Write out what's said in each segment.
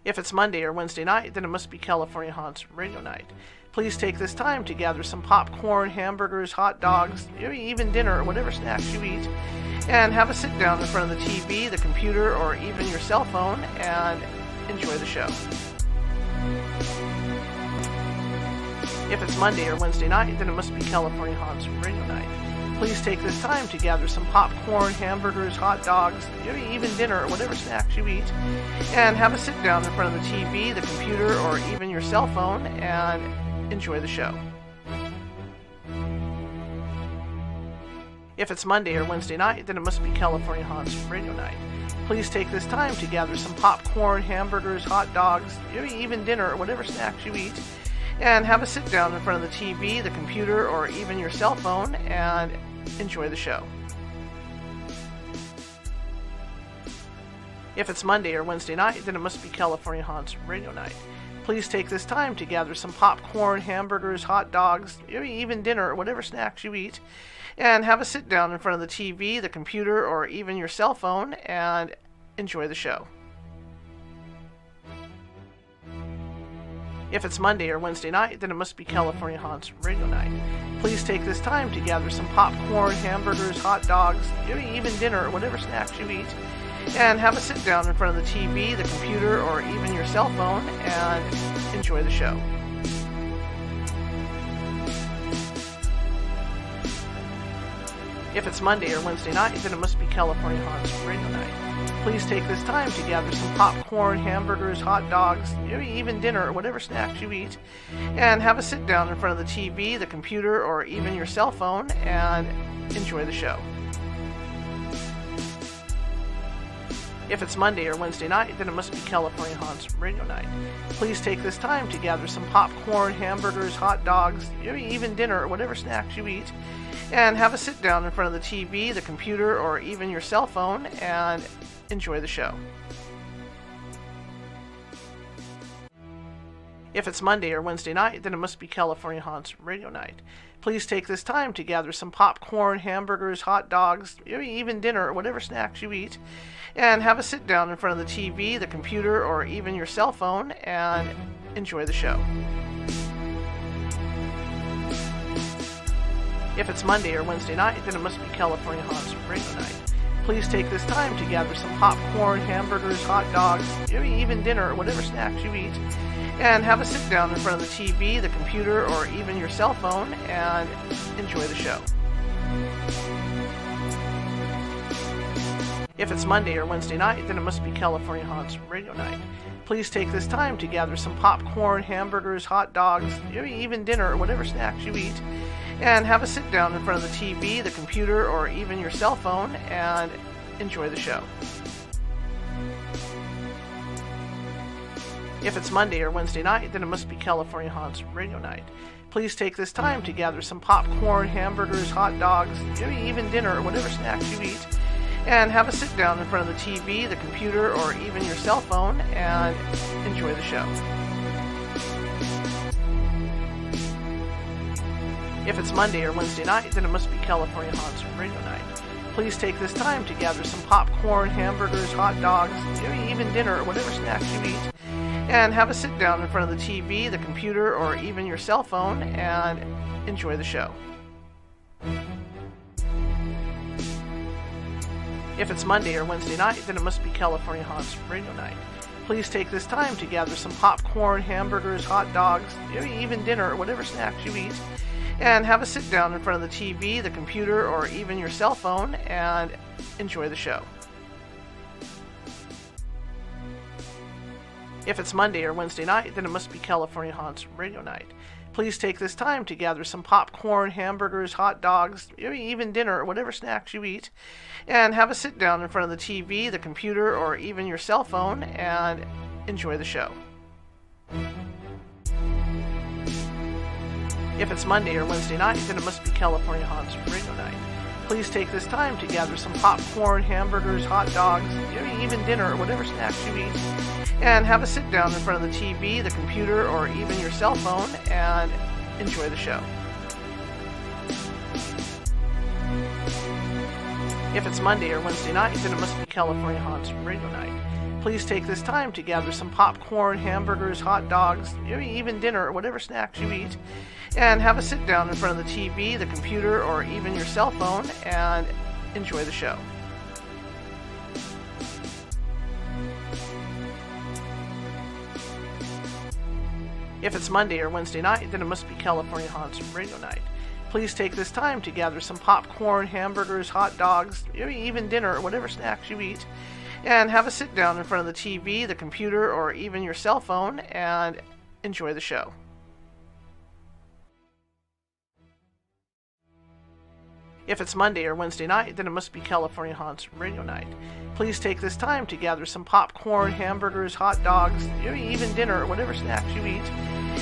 If it's Monday or Wednesday night, then it must be California Haunts Radio Night. Please take this time to gather some popcorn, hamburgers, hot dogs, maybe even dinner or whatever snacks you eat, and have a sit down in front of the TV, the computer, or even your cell phone and enjoy the show. If it's Monday or Wednesday night, then it must be California Haunts Radio Night. Please take this time to gather some popcorn, hamburgers, hot dogs, maybe even dinner or whatever snacks you eat, and have a sit down in front of the TV, the computer, or even your cell phone and enjoy the show. If it's Monday or Wednesday night, then it must be California Haunts Radio Night. Please take this time to gather some popcorn, hamburgers, hot dogs, maybe even dinner or whatever snacks you eat, and have a sit down in front of the TV, the computer, or even your cell phone and enjoy the show. If it's Monday or Wednesday night, then it must be California Haunts Radio Night. Please take this time to gather some popcorn, hamburgers, hot dogs, maybe even dinner or whatever snacks you eat, and have a sit down in front of the TV, the computer, or even your cell phone and enjoy the show. If it's Monday or Wednesday night, then it must be California Haunts Radio Night. Please take this time to gather some popcorn, hamburgers, hot dogs, maybe even dinner or whatever snacks you eat, and have a sit down in front of the TV, the computer, or even your cell phone and enjoy the show. If it's Monday or Wednesday night, then it must be California Haunts Radio Night. Please take this time to gather some popcorn, hamburgers, hot dogs, maybe even dinner or whatever snacks you eat, and have a sit down in front of the TV, the computer, or even your cell phone and enjoy the show. If it's Monday or Wednesday night, then it must be California Haunts Radio Night. Please take this time to gather some popcorn, hamburgers, hot dogs, maybe even dinner or whatever snacks you eat, and have a sit down in front of the TV, the computer, or even your cell phone and enjoy the show. If it's Monday or Wednesday night, then it must be California Haunts Radio Night. Please take this time to gather some popcorn, hamburgers, hot dogs, maybe even dinner or whatever snacks you eat, and have a sit down in front of the TV, the computer, or even your cell phone and enjoy the show. If it's Monday or Wednesday night, then it must be California Haunts Radio Night. Please take this time to gather some popcorn, hamburgers, hot dogs, maybe even dinner or whatever snacks you eat, and have a sit down in front of the TV, the computer, or even your cell phone and enjoy the show. If it's Monday or Wednesday night, then it must be California Haunts Radio Night. Please take this time to gather some popcorn, hamburgers, hot dogs, maybe even dinner or whatever snacks you eat, and have a sit down in front of the TV, the computer, or even your cell phone and enjoy the show. If it's Monday or Wednesday night, then it must be California Haunts Radio Night. Please take this time to gather some popcorn, hamburgers, hot dogs, maybe even dinner or whatever snacks you eat, and have a sit down in front of the TV, the computer, or even your cell phone and enjoy the show. If it's Monday or Wednesday night, then it must be California Haunts Radio Night. Please take this time to gather some popcorn, hamburgers, hot dogs, maybe even dinner or whatever snacks you eat, and have a sit down in front of the TV, the computer, or even your cell phone and enjoy the show. If it's Monday or Wednesday night, then it must be California Haunts Radio Night. Please take this time to gather some popcorn, hamburgers, hot dogs, maybe even dinner or whatever snacks you eat, and have a sit down in front of the TV, the computer, or even your cell phone and enjoy the show. If it's Monday or Wednesday night, then it must be California Haunts Radio Night. Please take this time to gather some popcorn, hamburgers, hot dogs, maybe even dinner or whatever snacks you eat, and have a sit down in front of the TV, the computer, or even your cell phone and enjoy the show. If it's Monday or Wednesday night, then it must be California Haunts Radio Night. Please take this time to gather some popcorn, hamburgers, hot dogs, maybe even dinner or whatever snacks you eat, and have a sit down in front of the TV, the computer, or even your cell phone and enjoy the show. If it's Monday or Wednesday night, then it must be California Haunts Radio Night. please take this time to gather some popcorn, hamburgers, hot dogs, maybe even dinner or whatever snacks you eat, and have a sit down in front of the TV, the computer, or even your cell phone and enjoy the show. If it's Monday or Wednesday night, then it must be California Haunts Radio Night. Please take this time to gather some popcorn, hamburgers, hot dogs, maybe even dinner or whatever snacks you eat, and have a sit down in front of the TV, the computer, or even your cell phone and enjoy the show. If it's Monday or Wednesday night, then it must be California Haunts Radio Night. Please take this time to gather some popcorn, hamburgers, hot dogs, maybe even dinner or whatever snacks you eat,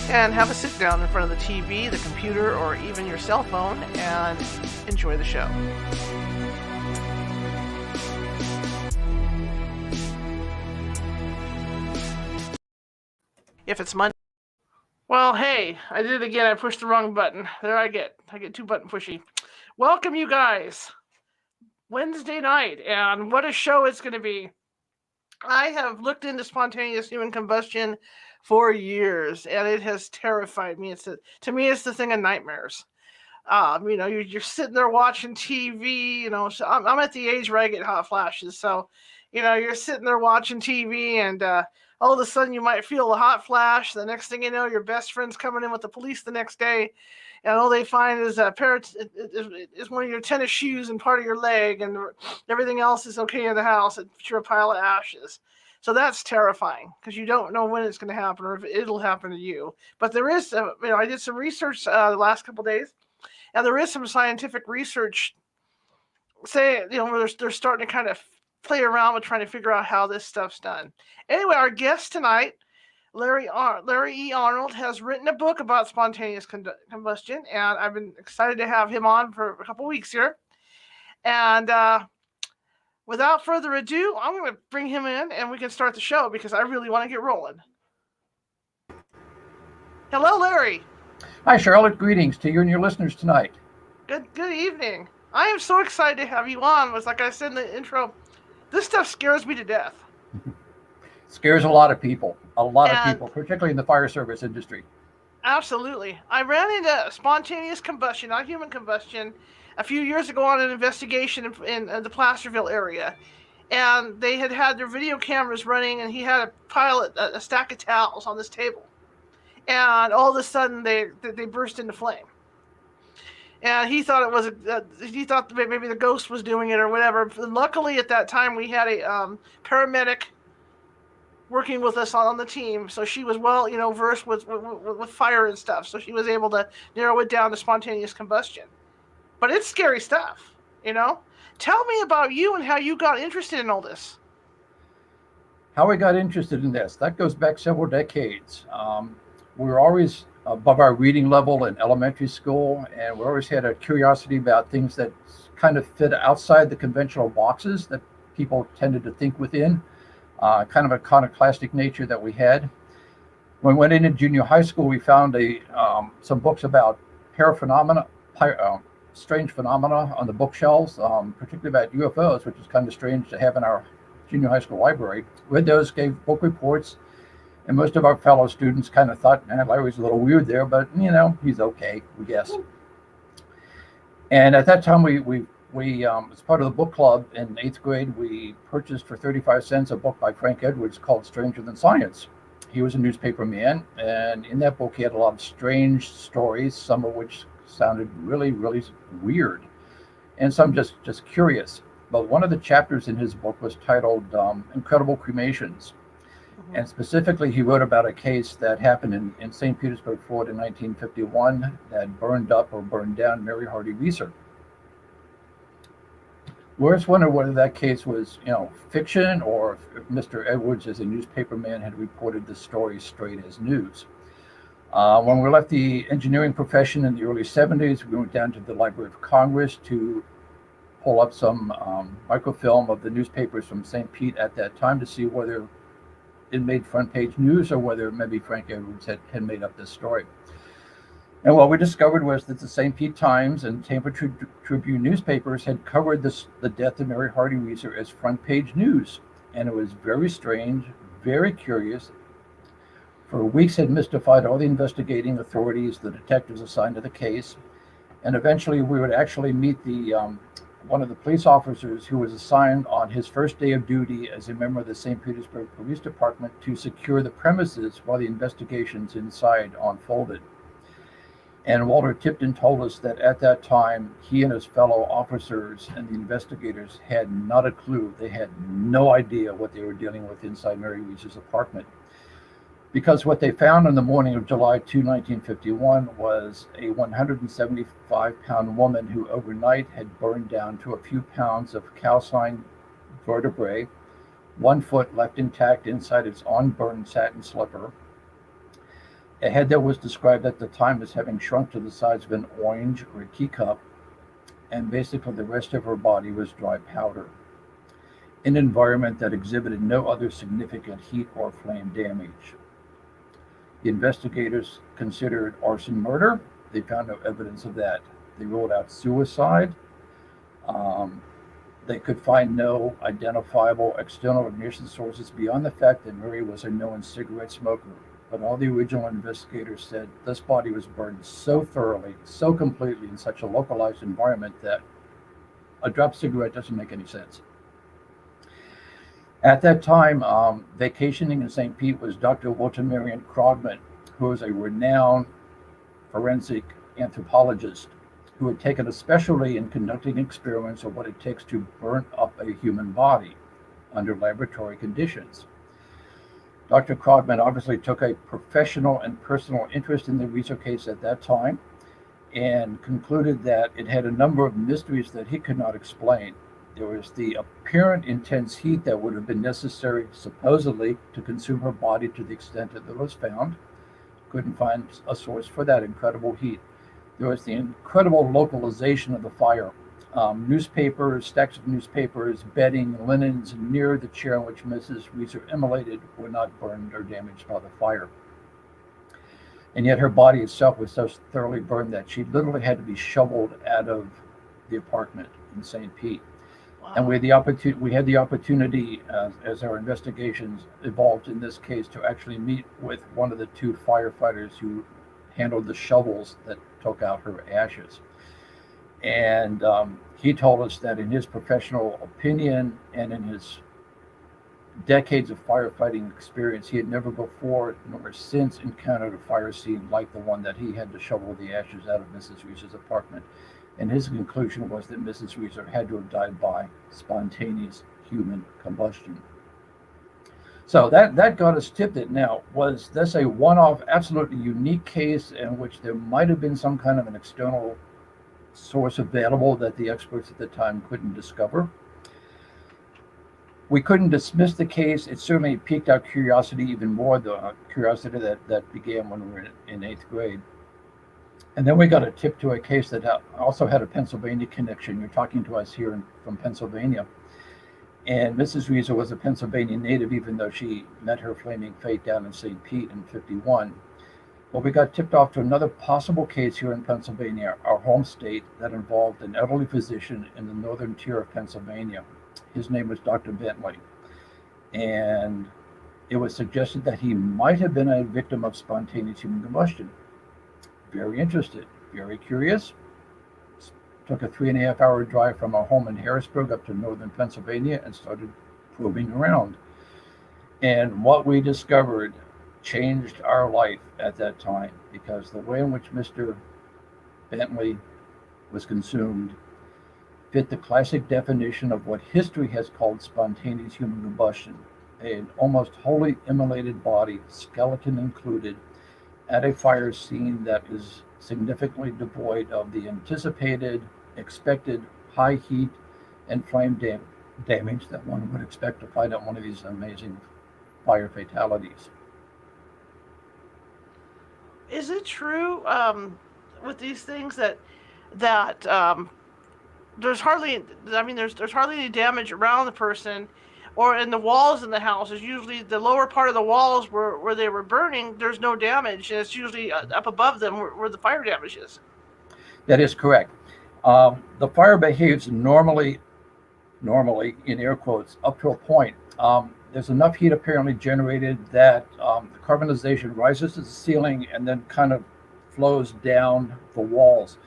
and have a sit down in front of the TV, the computer, or even your cell phone and enjoy the show. If it's Monday... Well, hey, I did it again. I pushed the wrong button. There I get too button pushy. Welcome, you guys. Wednesday night, and what a show it's going to be. I have looked into spontaneous human combustion for years, and it has terrified me. To me, it's the thing of nightmares. You're sitting there watching TV. So I'm at the age where I get hot flashes. So, you're sitting there watching TV, and all of a sudden you might feel a hot flash. The next thing you know, your best friend's coming in with the police the next day. And all they find is is one of your tennis shoes and part of your leg, and everything else is okay in the house. It's a pile of ashes. So that's terrifying because you don't know when it's going to happen or if it'll happen to you. But there is, I did some research the last couple of days, and there is some scientific research saying, where they're starting to kind of play around with trying to figure out how this stuff's done. Anyway, our guest tonight, Larry E. Arnold, has written a book about spontaneous combustion, and I've been excited to have him on for a couple weeks here. And without further ado, I'm going to bring him in, and we can start the show because I really want to get rolling. Hello, Larry. Hi, Charlotte. Greetings to you and your listeners tonight. Good evening. I am so excited to have you on. Like I said in the intro, this stuff scares me to death. Scares a lot of people, particularly in the fire service industry. Absolutely. I ran into spontaneous combustion, not human combustion, a few years ago on an investigation in the Placerville area. And they had their video cameras running, and he had a stack of towels on this table. And all of a sudden, they burst into flame. And he thought he thought maybe the ghost was doing it or whatever. And luckily, at that time, we had a paramedic working with us on the team, so she was versed with fire and stuff, so she was able to narrow it down to spontaneous combustion. But it's scary stuff, Tell me about you and how you got interested in all this. How I got interested in this, that goes back several decades. We were always above our reading level in elementary school, and we always had a curiosity about things that kind of fit outside the conventional boxes that people tended to think within. Kind of a iconoclastic nature that we had. When we went into junior high school, we found some books about strange phenomena on the bookshelves, particularly about UFOs, which is kind of strange to have in our junior high school library. Read those, gave book reports, and most of our fellow students kind of thought, Larry's a little weird there, but he's okay, we guess. And at that time, we as part of the book club in 8th grade, we purchased for 35 cents a book by Frank Edwards called Stranger Than Science. He was a newspaper man, and in that book he had a lot of strange stories, some of which sounded really, really weird, and some just curious. But one of the chapters in his book was titled Incredible Cremations. Mm-hmm. And specifically, he wrote about a case that happened in St. Petersburg, Florida in 1951 that burned down Mary Hardy Research. We always wondered whether that case was, fiction, or if Mr. Edwards, as a newspaper man, had reported the story straight as news. When we left the engineering profession in the early 70s, we went down to the Library of Congress to pull up some microfilm of the newspapers from St. Pete at that time to see whether it made front page news or whether maybe Frank Edwards had made up this story. And what we discovered was that the St. Pete Times and Tampa Tribune newspapers had covered the death of Mary Hardy Reeser as front page news. and it was very strange, very curious. For weeks had mystified all the investigating authorities, the detectives assigned to the case, and eventually we would actually meet the one of the police officers who was assigned on his first day of duty as a member of the St. Petersburg Police Department to secure the premises while the investigations inside unfolded. And Walter Tipton told us that at that time, he and his fellow officers and the investigators had not a clue. They had no idea what they were dealing with inside Mary Reese's apartment. Because what they found on the morning of July 2, 1951 was a 175-pound woman who overnight had burned down to a few pounds of calcined vertebrae, 1 foot left intact inside its unburned satin slipper, a head that was described at the time as having shrunk to the size of an orange or a teacup, and basically the rest of her body was dry powder, in an environment that exhibited no other significant heat or flame damage. The investigators considered arson murder. They found no evidence of that. They ruled out suicide. They could find no identifiable external ignition sources beyond the fact that Mary was a known cigarette smoker. But all the original investigators said this body was burned so thoroughly, so completely in such a localized environment that a dropped cigarette doesn't make any sense. At that time, vacationing in St. Pete was Dr. Walter Marion Krogman, who was a renowned forensic anthropologist who had taken a specialty in conducting experiments of what it takes to burn up a human body under laboratory conditions. Dr. Krogman obviously took a professional and personal interest in the Reeser case at that time and concluded that it had a number of mysteries that he could not explain. There was the apparent intense heat that would have been necessary, supposedly, to consume her body to the extent that it was found. Couldn't find a source for that incredible heat. There was the incredible localization of the fire. Newspapers, stacks of newspapers, bedding, linens near the chair in which Mrs. Reeser immolated were not burned or damaged by the fire. And yet her body itself was so thoroughly burned that she literally had to be shoveled out of the apartment in St. Pete. Wow. And we had the opportunity, as our investigations evolved in this case, to actually meet with one of the two firefighters who handled the shovels that took out her ashes. And he told us that in his professional opinion and in his decades of firefighting experience, he had never before nor since encountered a fire scene like the one that he had to shovel the ashes out of Mrs. Reese's apartment. And his conclusion was that Mrs. Reeser had to have died by spontaneous human combustion. So that got us tipped it. Now, was this a one-off, absolutely unique case in which there might have been some kind of an external source available that the experts at the time couldn't discover? We couldn't dismiss the case. It certainly piqued our curiosity even more, the curiosity that began when we were in 8th grade. And then we got a tip to a case that also had a Pennsylvania connection. You're talking to us here from Pennsylvania. And Mrs. Reeser was a Pennsylvania native, even though she met her flaming fate down in St. Pete in 51. Well, we got tipped off to another possible case here in Pennsylvania, our home state, that involved an elderly physician in the northern tier of Pennsylvania. His name was Dr. Bentley. And it was suggested that he might have been a victim of spontaneous human combustion. Very interested, very curious. Took a 3.5-hour drive from our home in Harrisburg up to northern Pennsylvania and started probing around. And what we discovered changed our life at that time, because the way in which Mr. Bentley was consumed fit the classic definition of what history has called spontaneous human combustion. An almost wholly immolated body, skeleton included, at a fire scene that is significantly devoid of the anticipated, expected high heat and flame damage that one would expect to find at one of these amazing fire fatalities. Is it true with these things that there's hardly any damage around the person or in the walls in the house? Is usually the lower part of the walls where they were burning, there's no damage, and it's usually up above them where the fire damage is. That is correct. The fire behaves normally, in air quotes, up to a point. There's enough heat apparently generated that the carbonization rises to the ceiling and then kind of flows down the walls.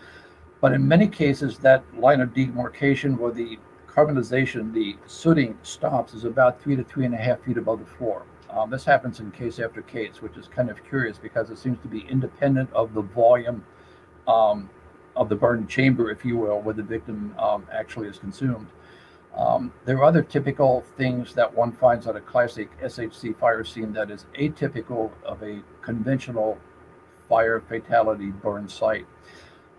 But in many cases, that line of demarcation where the carbonization, the sooting stops, is about 3 to 3.5 feet above the floor. This happens in case after case, which is kind of curious because it seems to be independent of the volume um, of the burned chamber, if you will, where the victim actually is consumed. There are other typical things that one finds at a classic SHC fire scene that is atypical of a conventional fire fatality burn site.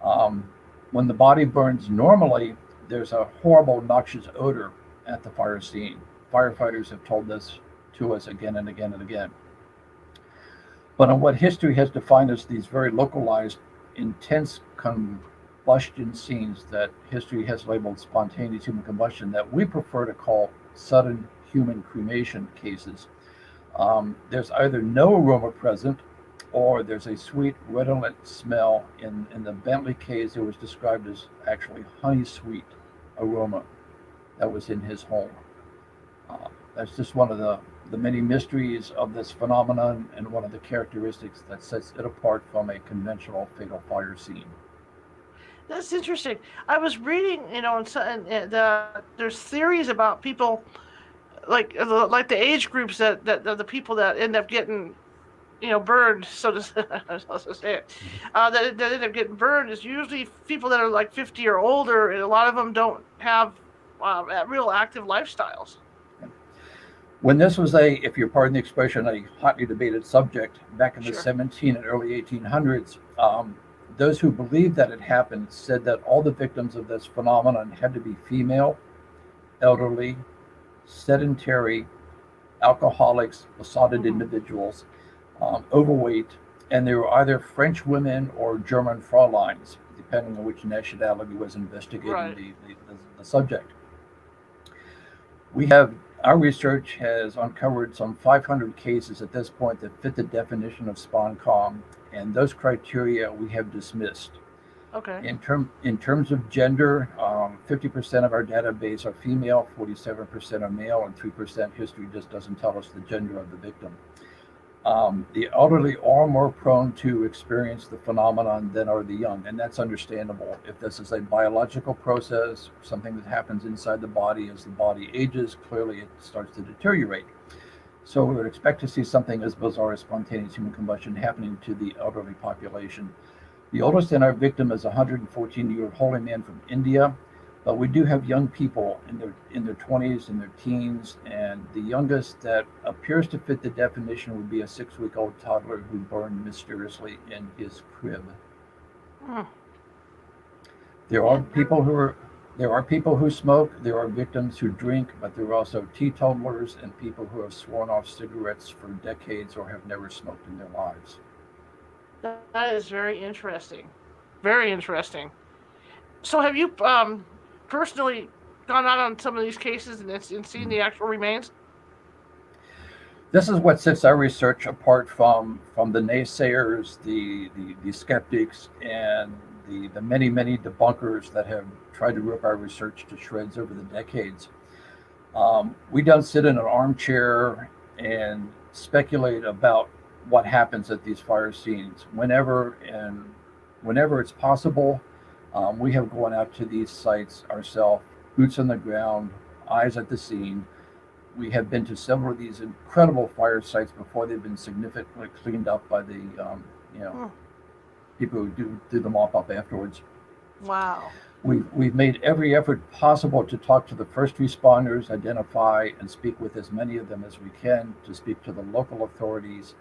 Um, when the body burns normally, there's a horrible noxious odor at the fire scene. Firefighters have told this to us again and again and again. But on what history has defined as these very localized, intense combustion scenes that history has labeled spontaneous human combustion, that we prefer to call sudden human cremation cases. There's either no aroma present or there's a sweet, redolent smell. In the Bentley case, it was described as actually honey sweet aroma that was in his home. That's just one of the many mysteries of this phenomenon and one of the characteristics that sets it apart from a conventional fatal fire scene. That's interesting. I was reading, there's theories about people like the age groups that the people that end up getting burned, so to say it, that end up getting burned is usually people that are like 50 or older, and a lot of them don't have real active lifestyles. When this was if you pardon the expression, a hotly debated subject back in the Sure. 17 and early 1800s, those who believed that it happened said that all the victims of this phenomenon had to be female, elderly, sedentary, alcoholics, besotted individuals, overweight, and they were either French women or German Fräuleins, depending on which nationality was investigating Right. the subject. Our research has uncovered some 500 cases at this point that fit the definition of SPONCOM, and those criteria we have dismissed. Okay. In terms of gender, 50% of our database are female, 47% are male, and 3% history just doesn't tell us the gender of the victim. The elderly are more prone to experience the phenomenon than are the young, and that's understandable. If this is a biological process, something that happens inside the body as the body ages, clearly it starts to deteriorate. So we would expect to see something as bizarre as spontaneous human combustion happening to the elderly population. The oldest in our victim is a 114-year-old holy man from India, but we do have young people in their 20s and their teens, and the youngest that appears to fit the definition would be a 6-week-old toddler who burned mysteriously in his crib. Hmm. There are people who smoke, there are victims who drink, but there are also teetotalers and people who have sworn off cigarettes for decades or have never smoked in their lives. That is very interesting. Very interesting. So have you personally gone out on some of these cases and seen the actual remains? This is what sets our research apart from the naysayers, the skeptics, and the many, many debunkers that have tried to rip our research to shreds over the decades. We don't sit in an armchair and speculate about what happens at these fire scenes. Whenever it's possible, we have gone out to these sites ourselves, boots on the ground, eyes at the scene. We have been to several of these incredible fire sites before they've been significantly cleaned up by the people who do the mop up afterwards. Wow. We've made every effort possible to talk to the first responders, identify and speak with as many of them as we can, to speak to the local authorities.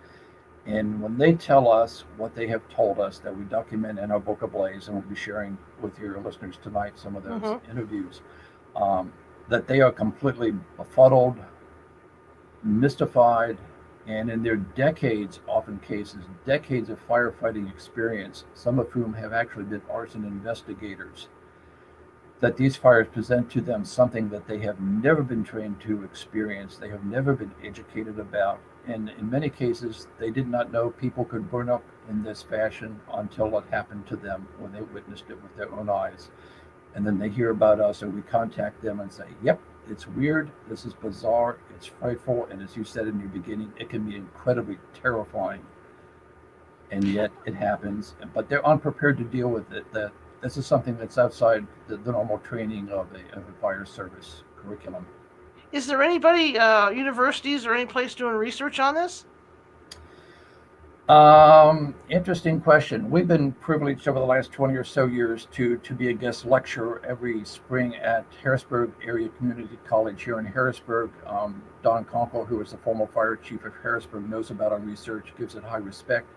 And when they tell us what they have told us, that we document in our book Ablaze, and we'll be sharing with your listeners tonight some of those interviews, that they are completely befuddled, mystified, and in their decades of firefighting experience, some of whom have actually been arson investigators, that these fires present to them something that they have never been trained to experience, they have never been educated about, and in many cases, they did not know people could burn up in this fashion until it happened to them, when they witnessed it with their own eyes. And then they hear about us, and we contact them and say, yep, It's weird, this is bizarre, it's frightful, and as you said in your beginning, it can be incredibly terrifying. And yet it happens, but they're unprepared to deal with it. That this is something that's outside the normal training of a fire service curriculum. Is there anybody, universities or any place doing research on this? Interesting question. We've been privileged over the last 20 or so years to be a guest lecturer every spring at Harrisburg Area Community College here in Harrisburg. Don Conkle, who is the former fire chief of Harrisburg, knows about our research, gives it high respect,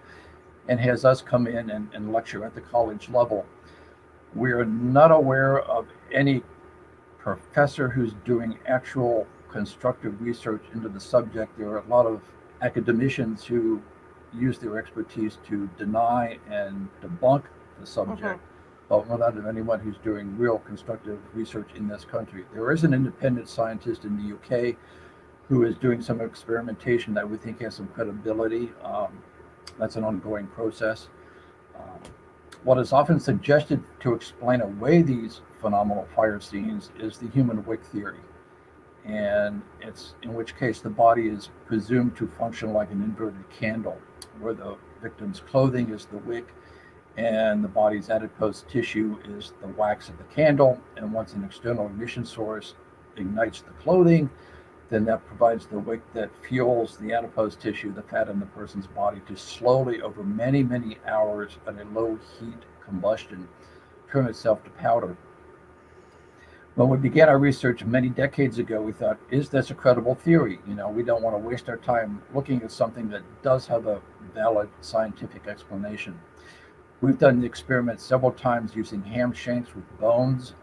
and has us come in and lecture at the college level. We're not aware of any professor who's doing actual constructive research into the subject. There are a lot of academicians who use their expertise to deny and debunk the subject, but we're not of anyone who's doing real constructive research in this country. There is an independent scientist in the UK who is doing some experimentation that we think has some credibility. That's an ongoing process. What is often suggested to explain away these phenomenal fire scenes is the Human Wic Theory. And it's in which case the body is presumed to function like an inverted candle, where the victim's clothing is the wick and the body's adipose tissue is the wax of the candle. And once an external ignition source ignites the clothing, then that provides the wick that fuels the adipose tissue, the fat in the person's body, to slowly, over many, many hours at a low heat combustion, turn itself to powder. When we began our research many decades ago, we thought, is this a credible theory? We don't want to waste our time looking at something that does have a valid scientific explanation. We've done the experiment several times using ham shanks with bones.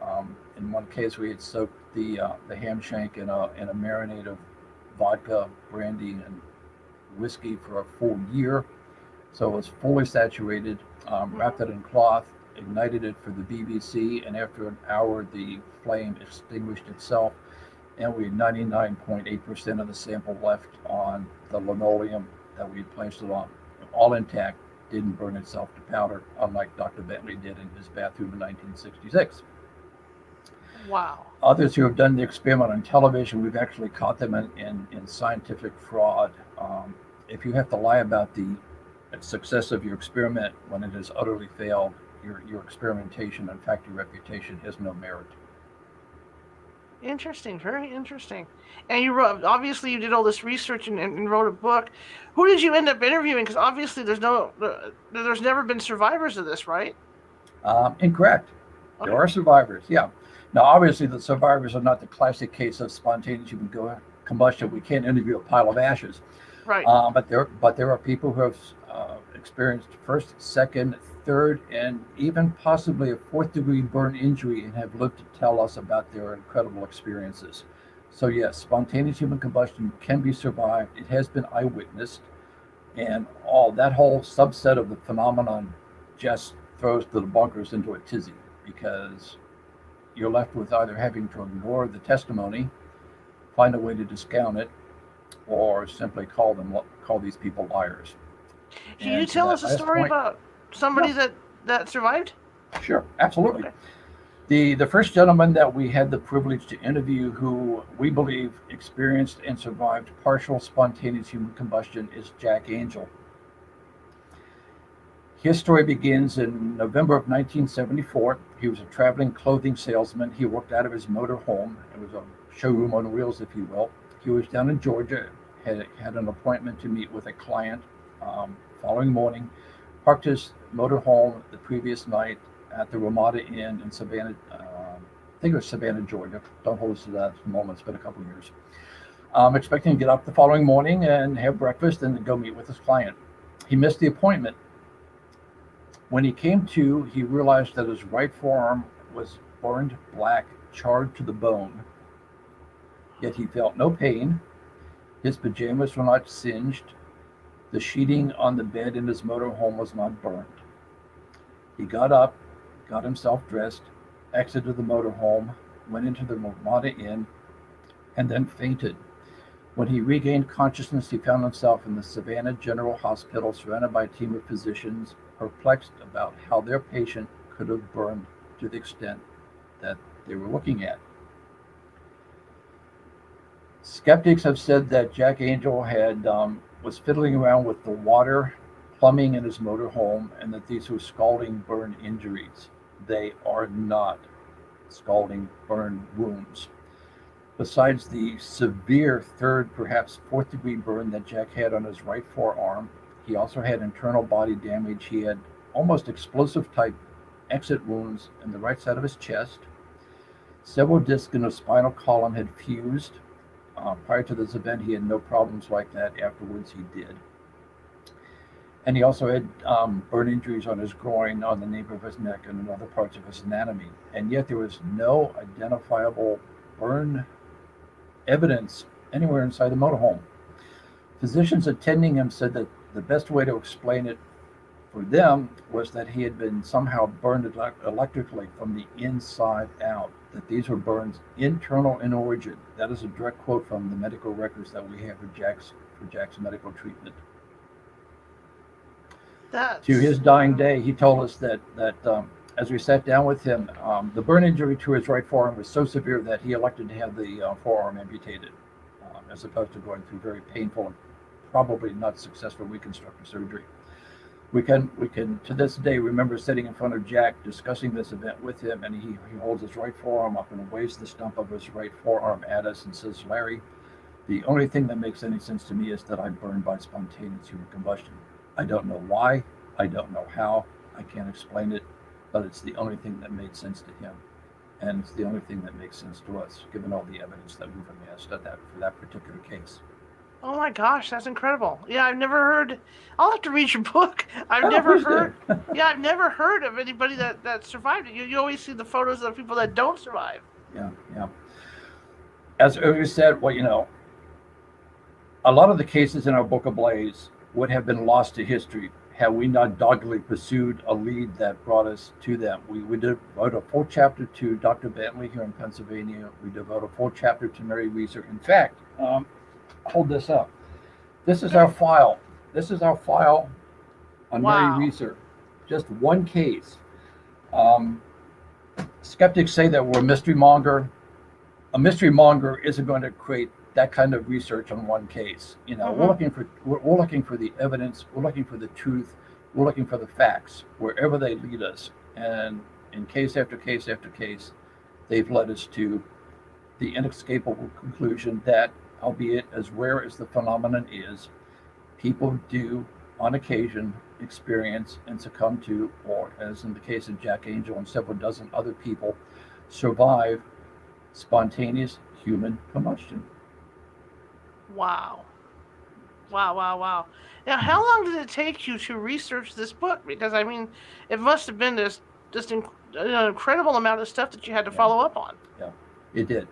In one case, we had soaked the ham shank in a marinade of vodka, brandy, and whiskey for a full year. So it was fully saturated, wrapped it in cloth, ignited it for the BBC, and after an hour, the flame extinguished itself, and we had 99.8% of the sample left on the linoleum that we had placed it on, all intact, didn't burn itself to powder, unlike Dr. Bentley did in his bathroom in 1966. Wow. Others who have done the experiment on television, we've actually caught them in scientific fraud. If you have to lie about the success of your experiment when it has utterly failed, your experimentation, in fact, your reputation has no merit. Interesting, very interesting. And you wrote, obviously, you did all this research and wrote a book. Who did you end up interviewing? Because obviously, there's never been survivors of this, right? Incorrect. Okay. There are survivors, yeah. Now, obviously, the survivors are not the classic case of spontaneous human combustion. We can't interview a pile of ashes. Right. But there are people who have experienced first, second, third, and even possibly a fourth-degree burn injury and have lived to tell us about their incredible experiences. So yes, spontaneous human combustion can be survived. It has been eyewitnessed, and that whole subset of the phenomenon just throws the debunkers into a tizzy, because you're left with either having to ignore the testimony, find a way to discount it, or simply call these people liars. Can you tell us a story about somebody that survived? Sure, absolutely. Okay. The first gentleman that we had the privilege to interview, who we believe experienced and survived partial spontaneous human combustion, is Jack Angel. His story begins in November of 1974. He was a traveling clothing salesman. He worked out of his motor home. It was a showroom on wheels, if you will. He was down in Georgia, had an appointment to meet with a client. Following morning, parked his motor home the previous night at the Ramada Inn in Savannah, I think it was Savannah, Georgia. Don't hold us to that at the moment. It's been a couple of years. Expecting to get up the following morning and have breakfast and then go meet with his client. He missed the appointment. When he came to, he realized that his right forearm was burned black, charred to the bone. Yet he felt no pain. His pajamas were not singed. The sheeting on the bed in his motorhome was not burned. He got up, got himself dressed, exited the motorhome, went into the Ramada Inn, and then fainted. When he regained consciousness, he found himself in the Savannah General Hospital, surrounded by a team of physicians, perplexed about how their patient could have burned to the extent that they were looking at. Skeptics have said that Jack Angel was fiddling around with the water, plumbing in his motor home, and that these were scalding burn injuries. They are not scalding burn wounds. Besides the severe third, perhaps fourth degree burn that Jack had on his right forearm, he also had internal body damage. He had almost explosive type exit wounds in the right side of his chest. Several discs in his spinal column had fused. Prior to this event, he had no problems like that. Afterwards, he did. And he also had burn injuries on his groin, on the nape of his neck, and in other parts of his anatomy. And yet there was no identifiable burn evidence anywhere inside the motorhome. Physicians attending him said that the best way to explain it for them was that he had been somehow burned electrically from the inside out, that these were burns internal in origin. That is a direct quote from the medical records that we have for Jack's medical treatment. To his dying day, he told us that as we sat down with him, the burn injury to his right forearm was so severe that he elected to have the forearm amputated, as opposed to going through very painful and probably not successful reconstructive surgery. We can to this day remember sitting in front of Jack discussing this event with him, and he holds his right forearm up and waves the stump of his right forearm at us and says, "Larry, the only thing that makes any sense to me is that I burned by spontaneous human combustion. I don't know why, I don't know how, I can't explain it, but it's the only thing that made sense to him. And it's the only thing that makes sense to us, given all the evidence that we've amassed for that particular case." Oh my gosh, that's incredible. Yeah, I've never heard. I'll have to read your book. I've Oh, never please heard. do. Yeah, I've never heard of anybody that survived it. You always see the photos of people that don't survive. Yeah. As we said, well, a lot of the cases in our book Ablaze would have been lost to history had we not doggedly pursued a lead that brought us to them. We devote a full chapter to Dr. Bentley here in Pennsylvania. We devote a full chapter to Mary Reeser. In fact, hold this up. This is our file. This is our file on Wow. Mary Reeser. Just one case. Skeptics say that we're a mystery monger. A mystery monger isn't going to create that kind of research on one case. We're looking for the evidence. We're looking for the truth. We're looking for the facts wherever they lead us. And in case after case after case, they've led us to the inescapable conclusion that, albeit as rare as the phenomenon is, people do on occasion experience and succumb to, or as in the case of Jack Angel and several dozen other people, survive spontaneous human combustion. Wow. Now, how long did it take you to research this book? Because I mean, it must have been this an incredible amount of stuff that you had to follow up on. Yeah, it did.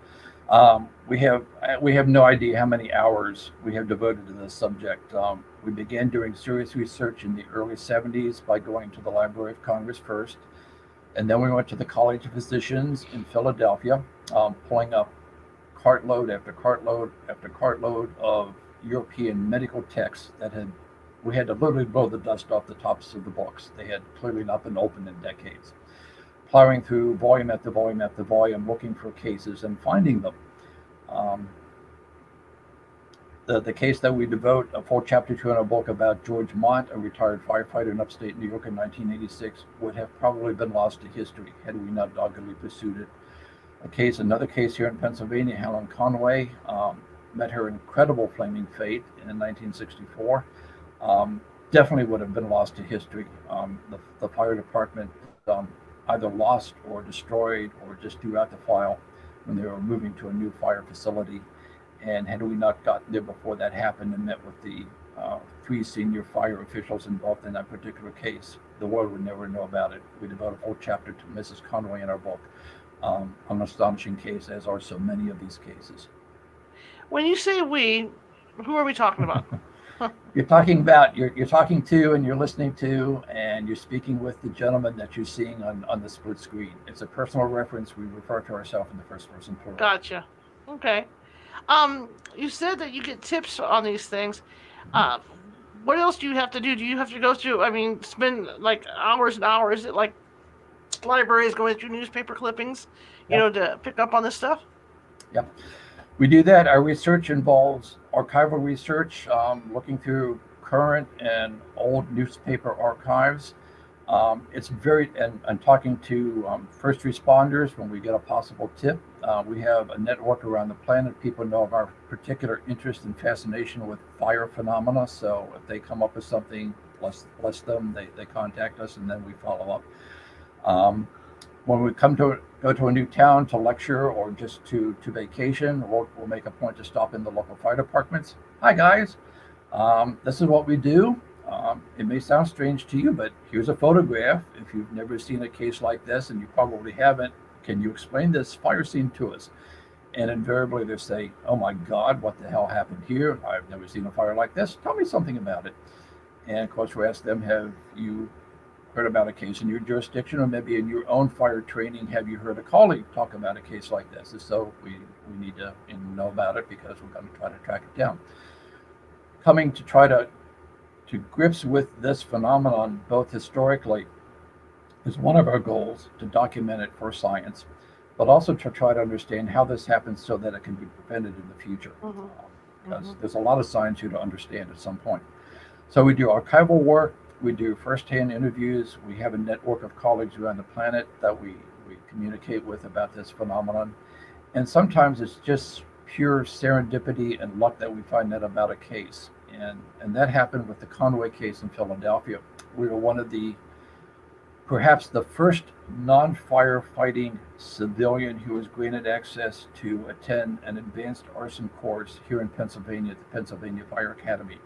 We have no idea how many hours we have devoted to this subject. We began doing serious research in the early 70s by going to the Library of Congress first, and then we went to the College of Physicians in Philadelphia, pulling up cartload after cartload after cartload of European medical texts we had to literally blow the dust off the tops of the books. They had clearly not been opened in decades. Plowing through volume after volume after volume, looking for cases and finding them. The case that we devote a full chapter to in our book about George Mott, a retired firefighter in upstate New York in 1986, would have probably been lost to history had we not doggedly pursued it. Another case here in Pennsylvania, Helen Conway, met her incredible flaming fate in 1964. Definitely would have been lost to history. The fire department either lost or destroyed or just threw out the file when they were moving to a new fire facility. And had we not gotten there before that happened and met with the 3 senior fire officials involved in that particular case, the world would never know about it. We devote a whole chapter to Mrs. Conway in our book. An astonishing case, as are so many of these cases. When you say we, who are we talking about? You're talking to and you're listening to and you're speaking with the gentleman that you're seeing on the split screen. It's a personal reference. We refer to ourselves in the first person plural. Gotcha. Okay. You said that you get tips on these things. What else do you have to do? Do you have to go through, spend like hours and hours? Is it like libraries going through newspaper clippings, to pick up on this stuff? Yep. We do that. Our research involves archival research, looking through current and old newspaper archives. It's very, and talking to first responders when we get a possible tip. We have a network around the planet. People know of our particular interest and fascination with fire phenomena. So if they come up with something, bless them, they contact us and then we follow up. When we go to a new town to lecture or just to vacation, we'll make a point to stop in the local fire departments. Hi guys, this is what we do. It may sound strange to you, but here's a photograph. If you've never seen a case like this, and you probably haven't, can you explain this fire scene to us? And invariably they say, oh my God, what the hell happened here? I've never seen a fire like this. Tell me something about it. And of course we ask them, have you heard about a case in your jurisdiction, or maybe in your own fire training, have you heard a colleague talk about a case like this? And so we need to know about it because we're going to try to track it down. Coming to try to grips with this phenomenon, both historically, is one of our goals, to document it for science, but also to try to understand how this happens so that it can be prevented in the future. Because there's a lot of science here to understand at some point. So we do archival work, we do firsthand interviews, we have a network of colleagues around the planet that we communicate with about this phenomenon. And sometimes it's just pure serendipity and luck that we find out about a case. And that happened with the Conway case in Philadelphia. We were one of perhaps the first non-firefighting civilian who was granted access to attend an advanced arson course here in Pennsylvania at the Pennsylvania Fire Academy.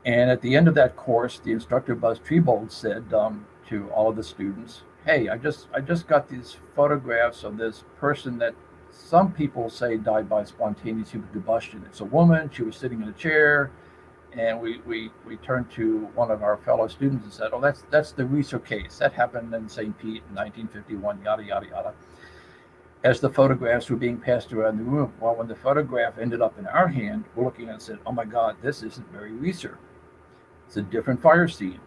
And at the end of that course, the instructor, Buzz Trebold, said to all of the students, hey, I just got these photographs of this person that some people say died by spontaneous human combustion. It's a woman. She was sitting in a chair, and we turned to one of our fellow students and said, "Oh, that's the Reeser case. That happened in St. Pete in 1951." Yada yada yada. As the photographs were being passed around the room, well, when the photograph ended up in our hand, we're looking at it and said, "Oh my God, this isn't very Reeser. It's a different fire scene."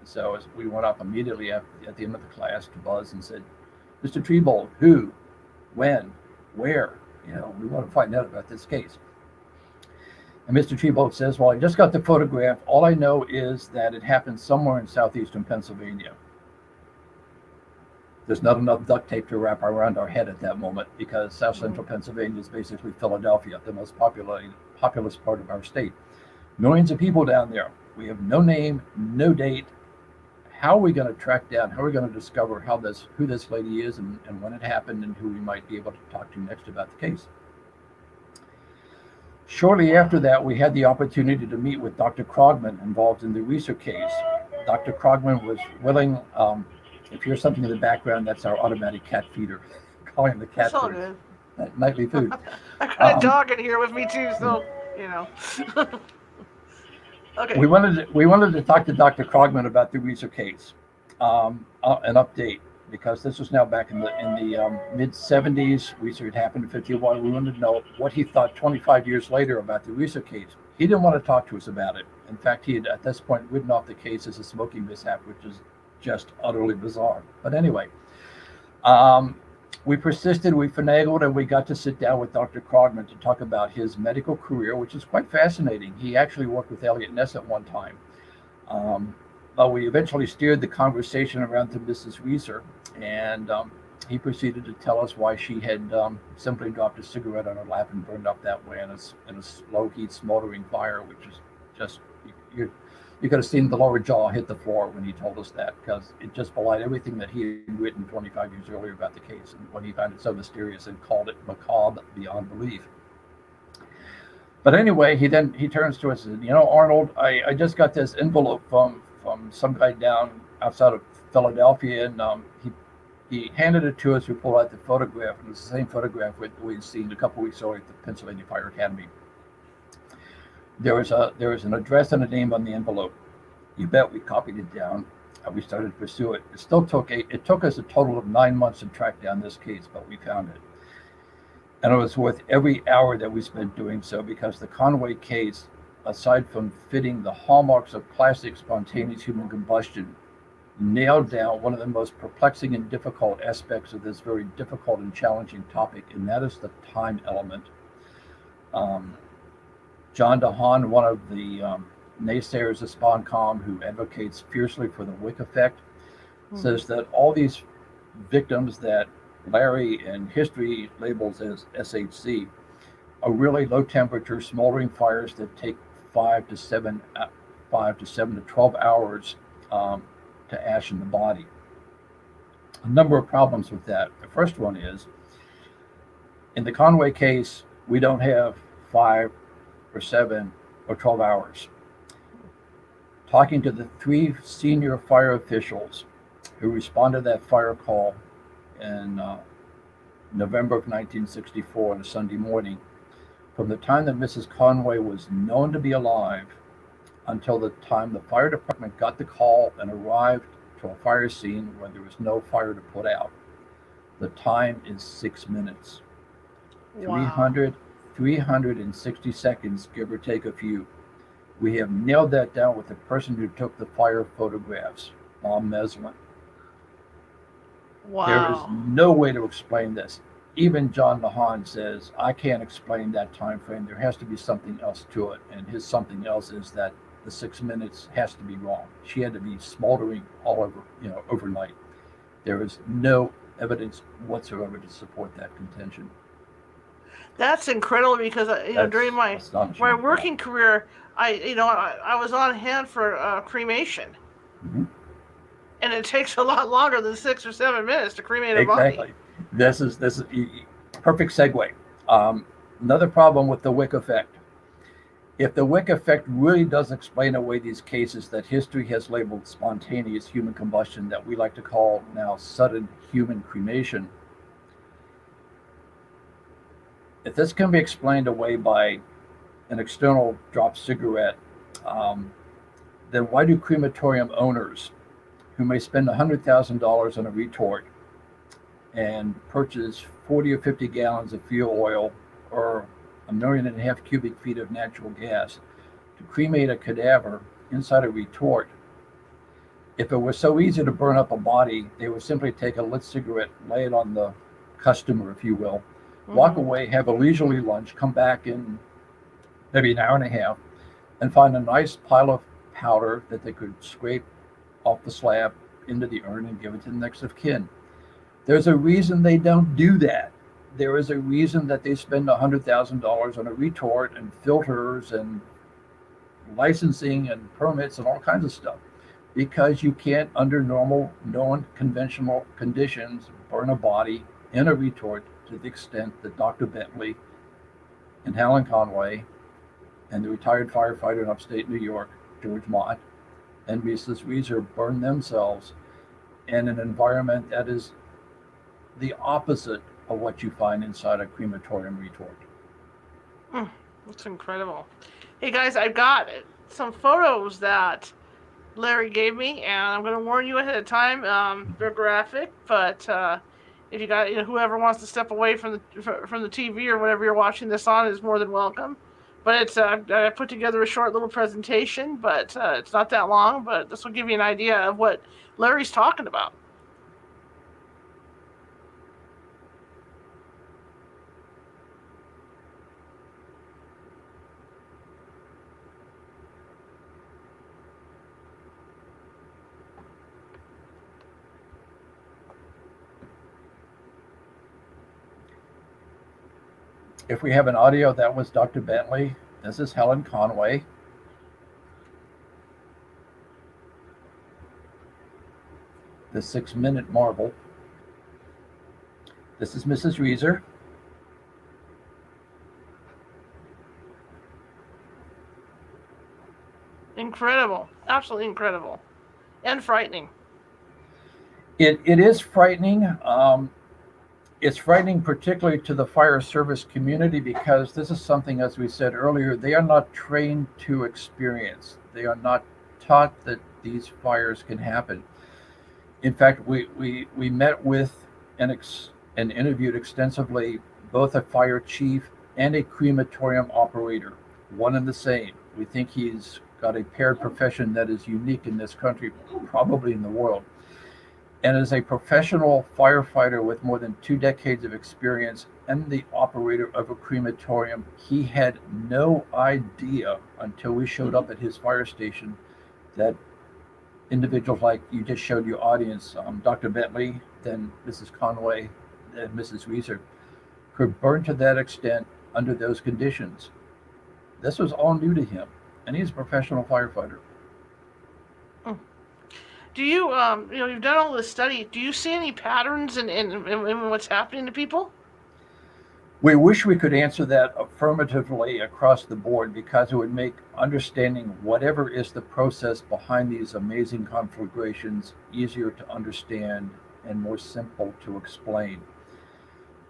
So as we went up immediately at the end of the class to Buzz and said, "Mr. Trebold, who, when, where? We want to find out about this case." And Mr. Trebold says, "Well, I just got the photograph. All I know is that it happened somewhere in southeastern Pennsylvania." There's not enough duct tape to wrap around our head at that moment, because south central Pennsylvania is basically Philadelphia, the most populous part of our state. Millions of people down there. We have no name, no date. How are we going to track down, how are we going to discover who this lady is and when it happened and who we might be able to talk to next about the case? Shortly after that, we had the opportunity to meet with Dr. Krogman, involved in the Reeser case. Dr. Krogman was willing, if you hear something in the background, that's our automatic cat feeder, calling the cat food, nightly food. I've got a dog in here with me too, so, Okay. We wanted to talk to Dr. Krogman about the Reeser case, an update, because this was now back in the mid 70s. Reeser had happened in 51. We wanted to know what he thought 25 years later about the Reeser case. He didn't want to talk to us about it. In fact, he had at this point written off the case as a smoking mishap, which is just utterly bizarre. But anyway, we persisted, we finagled, and we got to sit down with Dr. Krogman to talk about his medical career, which is quite fascinating. He actually worked with Elliot Ness at one time. But we eventually steered the conversation around to Mrs. Reeser, and he proceeded to tell us why she had simply dropped a cigarette on her lap and burned up that way in a slow heat smoldering fire, which is just, you could have seen the lower jaw hit the floor when he told us that, because it just belied everything that he had written 25 years earlier about the case, and when he found it so mysterious and called it macabre beyond belief. But anyway, he turns to us and said, Arnold, I just got this envelope from some guy down outside of Philadelphia, and he handed it to us. We pulled out the photograph, and it was the same photograph we'd seen a couple weeks earlier at the Pennsylvania Fire Academy. There was an address and a name on the envelope. You bet we copied it down, and we started to pursue it. It took us a total of 9 months to track down this case, but we found it. And it was worth every hour that we spent doing so, because the Conway case, aside from fitting the hallmarks of classic spontaneous human combustion, nailed down one of the most perplexing and difficult aspects of this very difficult and challenging topic, and that is the time element. Um, John DeHaan, one of the naysayers of SponCom, who advocates fiercely for the Wick effect, says that all these victims that Larry in history labels as SHC are really low temperature smoldering fires that take 5 to 12 hours to ash in the body. A number of problems with that. The first one is, in the Conway case, we don't have 5 or 7 or 12 hours. Talking to the 3 senior fire officials who responded to that fire call in November of 1964 on a Sunday morning, from the time that Mrs. Conway was known to be alive until the time the fire department got the call and arrived to a fire scene where there was no fire to put out, the time is 6 minutes. Wow. 360 seconds, give or take a few. We have nailed that down with the person who took the fire photographs, Mom Meslin. Wow. There is no way to explain this. Even John DeHaan says, I can't explain that time frame. There has to be something else to it. And his something else is that the 6 minutes has to be wrong. She had to be smoldering all over, overnight. There is no evidence whatsoever to support that contention. That's incredible because during my working career, I was on hand for cremation, and it takes a lot longer than 6 or 7 minutes to cremate a body. Exactly. This is perfect segue. Another problem with the Wick effect. If the Wick effect really does explain away these cases that history has labeled spontaneous human combustion, that we like to call now sudden human cremation, if this can be explained away by an external dropped cigarette, then why do crematorium owners who may spend $100,000 on a retort and purchase 40 or 50 gallons of fuel oil or 1.5 million cubic feet of natural gas to cremate a cadaver inside a retort? If it was so easy to burn up a body, they would simply take a lit cigarette, lay it on the customer, if you will, walk away, have a leisurely lunch, come back in maybe an hour and a half, and find a nice pile of powder that they could scrape off the slab into the urn and give it to the next of kin. There's a reason they don't do that. There is a reason that they spend $100,000 on a retort and filters and licensing and permits and all kinds of stuff, because you can't, under normal, known, conventional conditions, burn a body in a retort to the extent that Dr. Bentley and Helen Conway and the retired firefighter in upstate New York, George Mott, and Mrs. Reeser burned themselves in an environment that is the opposite of what you find inside a crematorium retort. That's incredible. Hey guys, I've got some photos that Larry gave me, and I'm going to warn you ahead of time. They're graphic, but if you got whoever wants to step away from the TV or whatever you're watching this on is more than welcome. But it's I put together a short little presentation, but it's not that long. But this will give you an idea of what Larry's talking about. If we have an audio, that was Dr. Bentley. This is Helen Conway. The 6-minute marvel. This is Mrs. Reeser. Incredible. Absolutely incredible. And frightening. It is frightening. It's frightening particularly to the fire service community, because this is something, as we said earlier, they are not trained to experience. They are not taught that these fires can happen. In fact, we met with and interviewed extensively both a fire chief and a crematorium operator, one and the same. We think he's got a paired profession that is unique in this country, probably in the world. And as a professional firefighter with more than 2 decades of experience and the operator of a crematorium, he had no idea until we showed up at his fire station that individuals like you just showed your audience, Dr. Bentley, then Mrs. Conway, then Mrs. Weiser, could burn to that extent under those conditions. This was all new to him, and he's a professional firefighter. Do you, you've done all this study. Do you see any patterns in what's happening to people? We wish we could answer that affirmatively across the board because it would make understanding whatever is the process behind these amazing conflagrations easier to understand and more simple to explain.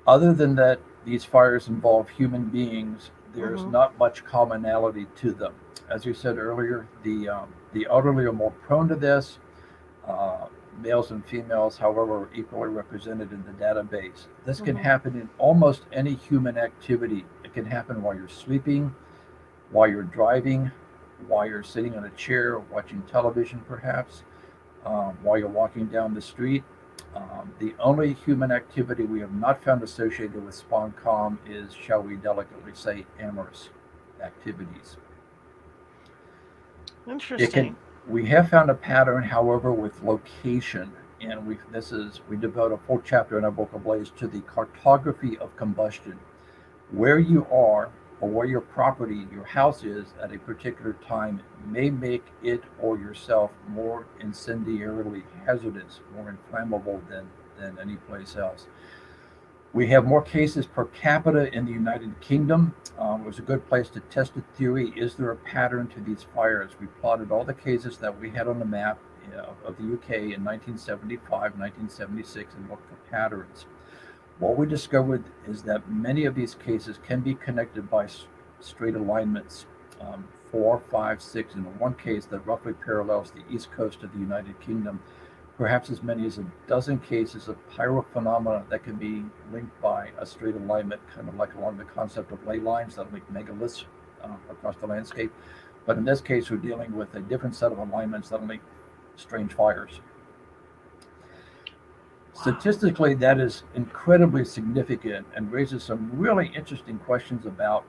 Other than that, these fires involve human beings. There's not much commonality to them. As you said earlier, the elderly are more prone to this. Males and females, however, are equally represented in the database. This can happen in almost any human activity. It can happen while you're sleeping, while you're driving, while you're sitting on a chair watching television, perhaps, while you're walking down the street. The only human activity we have not found associated with SponCom is, shall we delicately say, amorous activities. Interesting. We have found a pattern, however, with location, and we devote a full chapter in our book Ablaze to the cartography of combustion. Where you are or where your property, your house is at a particular time may make it or yourself more incendiarily hazardous, more inflammable than any place else. We have more cases per capita in the United Kingdom. It was a good place to test a theory. Is there a pattern to these fires? We plotted all the cases that we had on the map of the UK in 1975, 1976, and looked for patterns. What we discovered is that many of these cases can be connected by straight alignments, 4, 5, 6, in one case that roughly parallels the east coast of the United Kingdom. Perhaps as many as a dozen cases of pyrophenomena that can be linked by a straight alignment, kind of like along the concept of ley lines that link megaliths across the landscape. But in this case, we're dealing with a different set of alignments that link strange fires. Statistically, that is incredibly significant and raises some really interesting questions about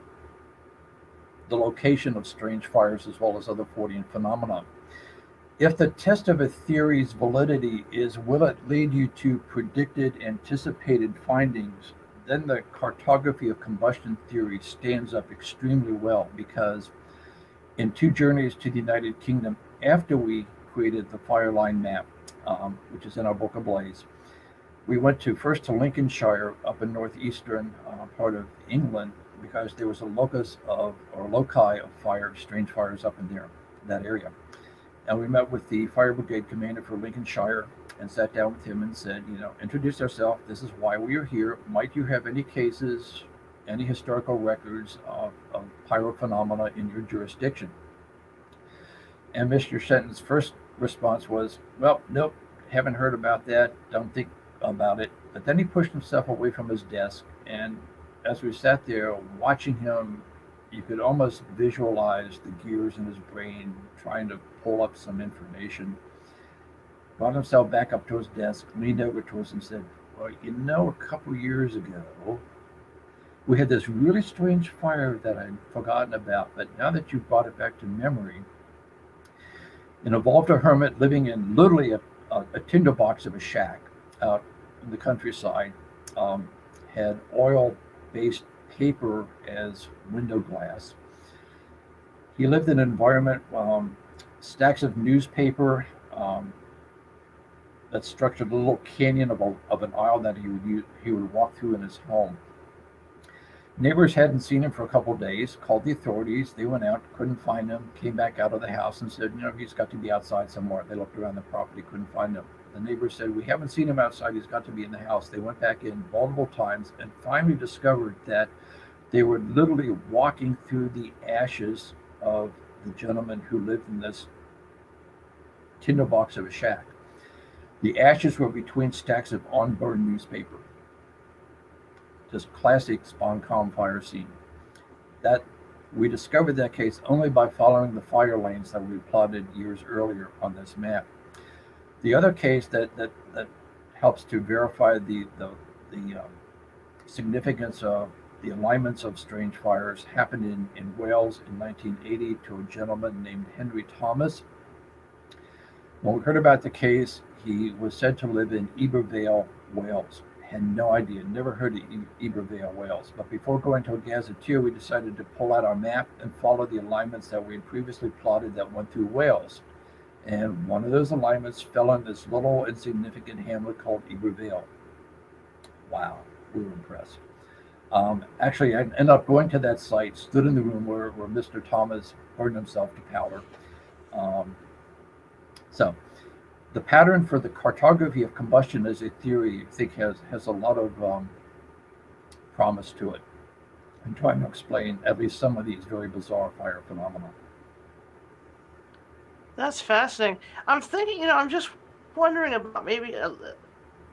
the location of strange fires as well as other Fortean phenomena. If the test of a theory's validity is, will it lead you to predicted, anticipated findings, then the cartography of combustion theory stands up extremely well, because in 2 journeys to the United Kingdom after we created the fire line map, which is in our book Ablaze, we went first to Lincolnshire up in northeastern part of England, because there was a loci of fire, strange fires up in there, that area. And we met with the fire brigade commander for Lincolnshire and sat down with him and said, introduce ourselves. This is why we are here. Might you have any cases, any historical records of pyrophenomena in your jurisdiction? And Mr. Shenton's first response was, well, nope, haven't heard about that. Don't think about it. But then he pushed himself away from his desk. And as we sat there watching him, you could almost visualize the gears in his brain trying to pull up some information. Brought himself back up to his desk, leaned over to us and said, well, a couple years ago, we had this really strange fire that I'd forgotten about, but now that you brought it back to memory, it involved a hermit living in literally a tinderbox of a shack out in the countryside, had oil-based paper as window glass. He lived in an environment, stacks of newspaper that structured a little canyon of an aisle that he would walk through in his home. Neighbors hadn't seen him for a couple of days, called the authorities. They went out, couldn't find him, came back out of the house and said, he's got to be outside somewhere. They looked around the property, couldn't find him. The neighbors said, we haven't seen him outside. He's got to be in the house. They went back in multiple times and finally discovered that they were literally walking through the ashes of the gentleman who lived in this tinderbox of a shack. The ashes were between stacks of unburned newspaper. Just classic SponCom fire scene. That We discovered that case only by following the fire lanes that we plotted years earlier on this map. The other case that helps to verify the significance of the alignments of strange fires happened in Wales in 1980 to a gentleman named Henry Thomas. When we heard about the case, he was said to live in Ibervale, Wales. Had no idea, never heard of Ibervale, Wales. But before going to a gazetteer, we decided to pull out our map and follow the alignments that we had previously plotted that went through Wales. And one of those alignments fell in this little insignificant hamlet called Ibervale. Wow, we were impressed. Actually, I ended up going to that site, stood in the room where Mr. Thomas burned himself to powder. So the pattern for the cartography of combustion as a theory, I think, has a lot of promise to it. I'm trying to explain at least some of these very bizarre fire phenomena. That's fascinating. I'm thinking, I'm just wondering about maybe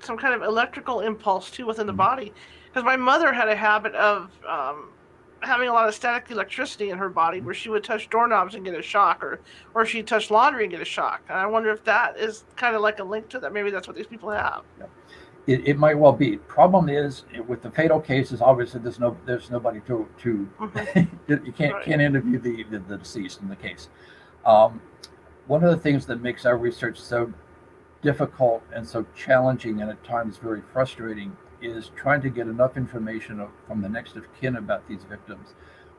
some kind of electrical impulse too within the body, because my mother had a habit of having a lot of static electricity in her body, where she would touch doorknobs and get a shock, or she'd touch laundry and get a shock. And I wonder if that is kind of like a link to that. Maybe that's what these people have. Yeah. It might well be. Problem is, with the fatal cases, obviously there's nobody to you can't interview the deceased in the case. One of the things that makes our research so difficult and so challenging and at times very frustrating is trying to get enough information from the next of kin about these victims.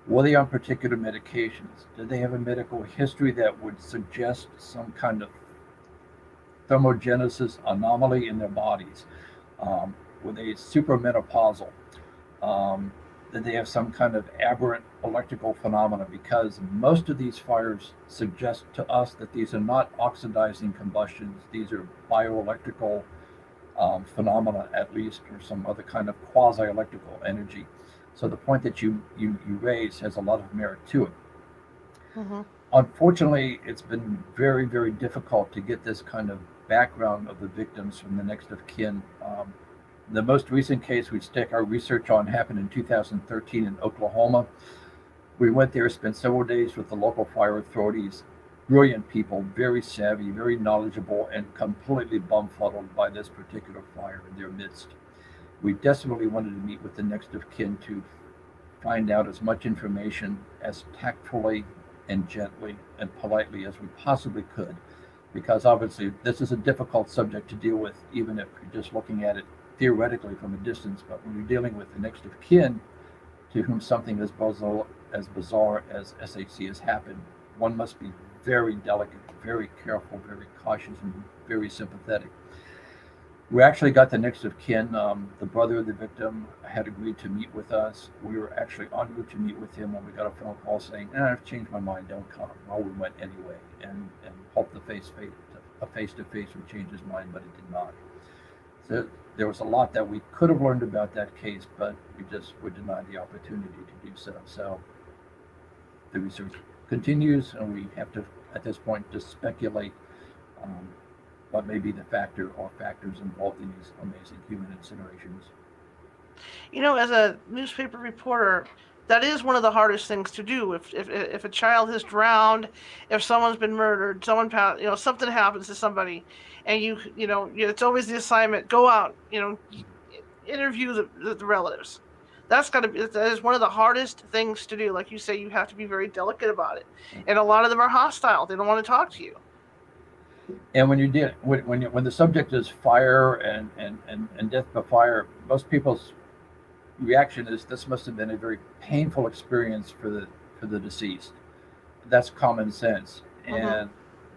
Were they on particular medications? Did they have a medical history that would suggest some kind of thermogenesis anomaly in their bodies? Were they supermenopausal? Did they have some kind of aberrant electrical phenomena? Because most of these fires suggest to us that these are not oxidizing combustions. These are bioelectrical phenomena, at least, or some other kind of quasi-electrical energy. So the point that you raise has a lot of merit to it. Mm-hmm. Unfortunately, it's been very, very difficult to get this kind of background of the victims from the next of kin. The most recent case we stick our research on happened in 2013 in Oklahoma. We went there, spent several days with the local fire authorities. Brilliant people, very savvy, very knowledgeable, and completely bumfuddled by this particular fire in their midst. We desperately wanted to meet with the next of kin to find out as much information as tactfully and gently and politely as we possibly could, because obviously this is a difficult subject to deal with, even if you're just looking at it theoretically from a distance. But when you're dealing with the next of kin to whom something as bizarre as SHC has happened, one must be very delicate, very careful, very cautious, and very sympathetic. We actually got the next of kin. The brother of the victim had agreed to meet with us. We were actually en route to meet with him when we got a phone call saying, I've changed my mind, don't come. Well, we went anyway, and hoped a face-to-face would change his mind, but it did not. So there was a lot that we could have learned about that case, but we just were denied the opportunity to do so. So the research continues, and we have to, at this point, just speculate what may be the factor or factors involved in these amazing human incinerations. As a newspaper reporter, that is one of the hardest things to do. If a child has drowned, if someone's been murdered, something happens to somebody, and it's always the assignment: go out, interview the relatives. That is one of the hardest things to do. Like you say, you have to be very delicate about it, and a lot of them are hostile. They don't want to talk to you. And when the subject is fire and death by fire, most people's reaction is this must have been a very painful experience for the deceased. That's common sense, and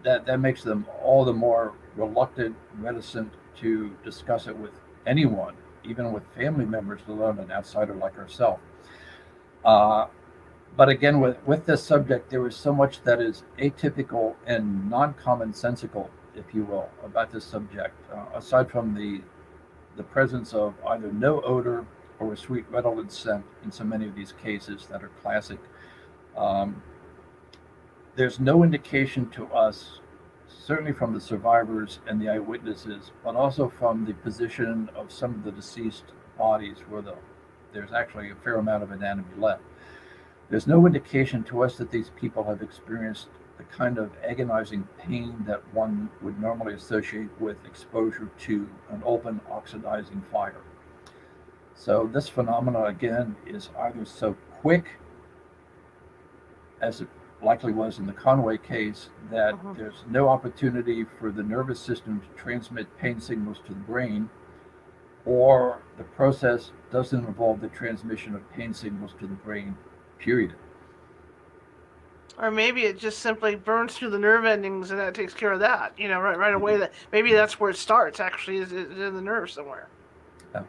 that makes them all the more reluctant, reticent to discuss it with anyone, even with family members, let alone an outsider like ourselves. But again, with this subject, there is so much that is atypical and non-commonsensical, if you will, about this subject. Aside from the presence of either no odor or a sweet redolent scent in so many of these cases that are classic, there's no indication to us, certainly from the survivors and the eyewitnesses, but also from the position of some of the deceased bodies where there's actually a fair amount of anatomy left. There's no indication to us that these people have experienced the kind of agonizing pain that one would normally associate with exposure to an open oxidizing fire. So this phenomena again is either so quick, as it likely was in the Conway case, that there's no opportunity for the nervous system to transmit pain signals to the brain, or the process doesn't involve the transmission of pain signals to the brain, period. Or maybe it just simply burns through the nerve endings and that takes care of that, right away. That maybe that's where it starts, actually, is in the nerve somewhere. Yeah.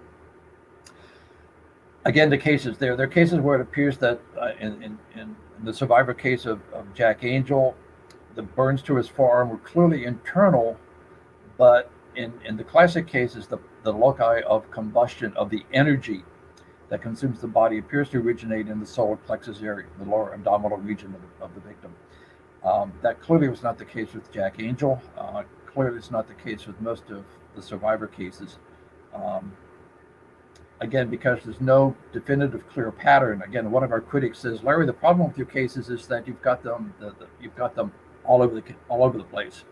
Again, the cases there are cases where it appears that in the survivor case of Jack Angel, the burns to his forearm were clearly internal, but in the classic cases, the loci of combustion, of the energy that consumes the body, appears to originate in the solar plexus area, the lower abdominal region of the victim. That clearly was not the case with Jack Angel. Clearly it's not the case with most of the survivor cases. Again, because there's no definitive clear pattern. Again, one of our critics says, Larry, the problem with your cases is that you've got them all over the place.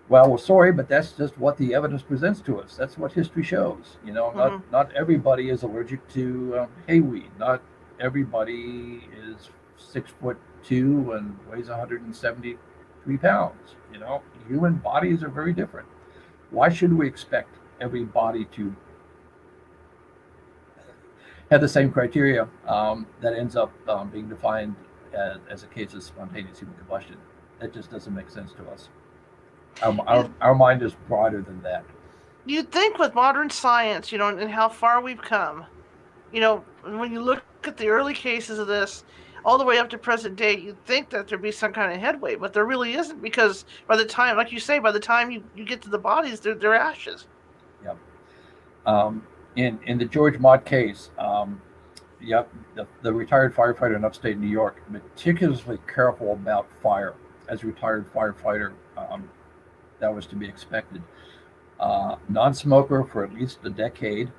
Well, we're sorry, but that's just what the evidence presents to us. That's what history shows. Not everybody is allergic to hayweed. Not everybody is 6'2" and weighs 173 pounds. Human bodies are very different. Why should we expect every body to have the same criteria that ends up being defined as a case of spontaneous human combustion? That just doesn't make sense to us. Our mind is broader than that. You'd think with modern science, and how far we've come, when you look at the early cases of this, all the way up to present day, you'd think that there'd be some kind of headway, but there really isn't, because by the time, like you say, by the time you get to the bodies, they're ashes. Yep. In the George Mott case, the retired firefighter in upstate New York, meticulously careful about fire. As a retired firefighter, that was to be expected. Non-smoker for at least a decade,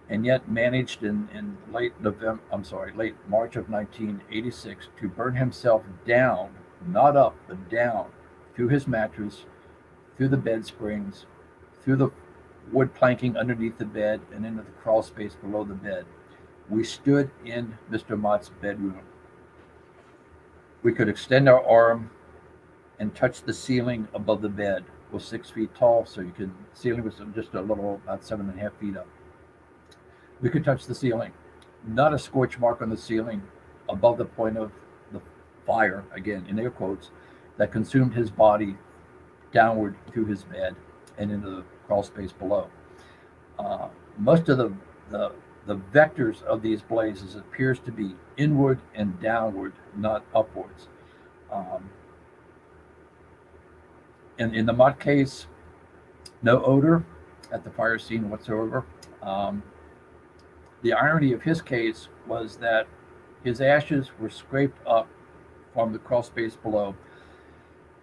and yet managed in late March of 1986 to burn himself down, not up, but down, through his mattress, through the bed springs, through the wood planking underneath the bed, and into the crawl space below the bed. We stood in Mr. Mott's bedroom. We could extend our arm and touch the ceiling above the bed. It was 6 feet tall, so ceiling was just a little, about 7.5 feet up. We could touch the ceiling. Not a scorch mark on the ceiling above the point of the fire, again, in air quotes, that consumed his body downward through his bed and into the crawl space below. Most of the vectors of these blazes appears to be inward and downward, not upwards. In the Mott case, no odor at the fire scene whatsoever. The irony of his case was that his ashes were scraped up from the crawl space below.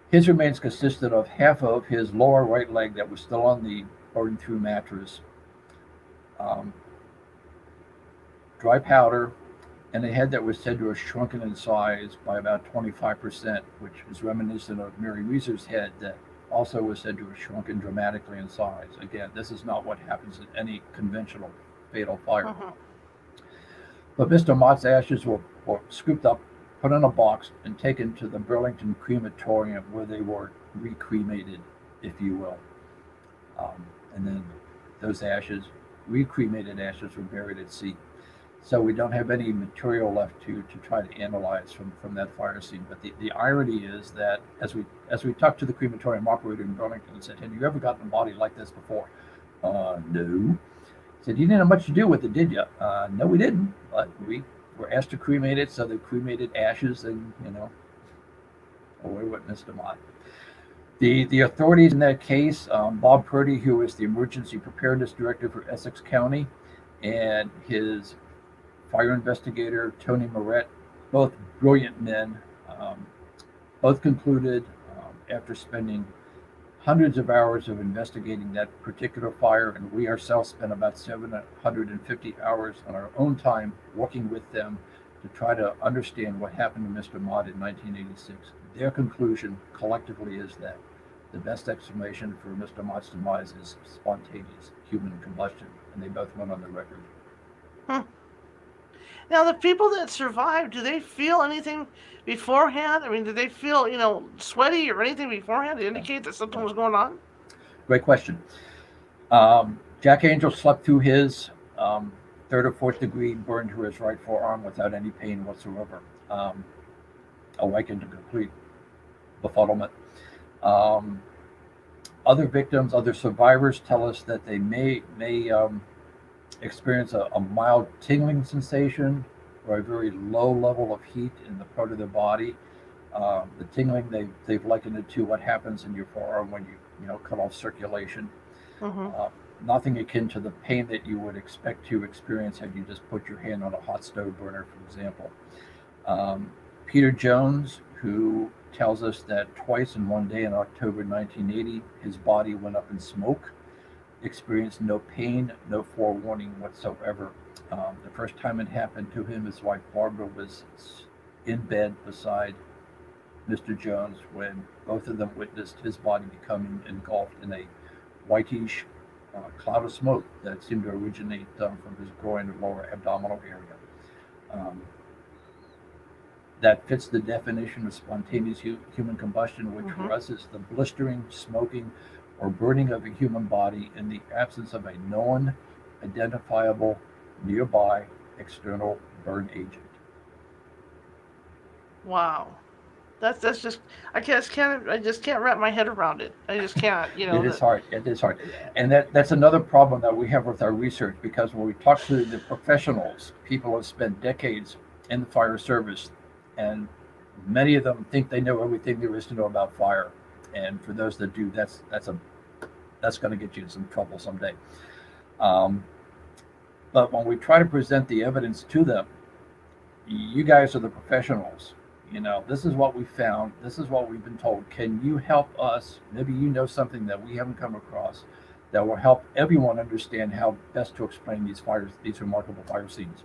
His remains consisted of half of his lower right leg that was still on the burned through mattress, dry powder, and a head that was said to have shrunken in size by about 25%, which is reminiscent of Mary Weezer's head that also was said to have shrunken dramatically in size. Again, this is not what happens in any conventional fatal fire. But Mr. Mott's ashes were scooped up, put in a box, and taken to the Burlington crematorium, where they were recremated, if you will. And then those ashes, recremated ashes, were buried at sea. So we don't have any material left to try to analyze from that fire scene. But the irony is that as we talked to the crematorium operator in Burlington and said, "Have you ever gotten a body like this before?" No. He said, "You didn't have much to do with it, did you?" No, we didn't. But we were asked to cremate it, so they cremated ashes, and away went Mr. Mott. The authorities in that case, Bob Purdy, who was the emergency preparedness director for Essex County, and his fire investigator, Tony Moret, both brilliant men, both concluded, after spending hundreds of hours of investigating that particular fire, and we ourselves spent about 750 hours on our own time working with them to try to understand what happened to Mr. Mott in 1986. Their conclusion collectively is that the best explanation for Mr. Mott's demise is spontaneous human combustion, and they both went on the record. Hmm. Now, the people that survived, do they feel anything beforehand? I mean, did they feel, sweaty or anything beforehand to indicate that something was going on? Great question. Jack Angel slept through his third or fourth degree burn to his right forearm without any pain whatsoever, awakened to complete befuddlement. Other victims, other survivors tell us that they may experience a mild tingling sensation or a very low level of heat in the part of their body. The tingling, they've likened it to what happens in your forearm when you cut off circulation. Mm-hmm. Nothing akin to the pain that you would expect to experience had you just put your hand on a hot stove burner, for example. Peter Jones, who tells us that twice in one day in October 1980, his body went up in smoke, experienced no pain, no forewarning whatsoever. The first time it happened to him, his wife Barbara was in bed beside Mr. Jones when both of them witnessed his body becoming engulfed in a whitish cloud of smoke that seemed to originate from his groin and lower abdominal area. That fits the definition of spontaneous human combustion, which for us is the blistering, smoking, or burning of a human body in the absence of a known, identifiable, nearby external burn agent. Wow. That's just I just can't wrap my head around it. I just can't, It is hard. It is hard, and that's another problem that we have with our research, because when we talk to the professionals, people have spent decades in the fire service, and many of them think they know everything there is to know about fire. And for those that do, that's going to get you in some trouble someday. But when we try to present the evidence to them, you guys are the professionals. This is what we found. This is what we've been told. Can you help us? Maybe you know something that we haven't come across that will help everyone understand how best to explain these fires, these remarkable fire scenes.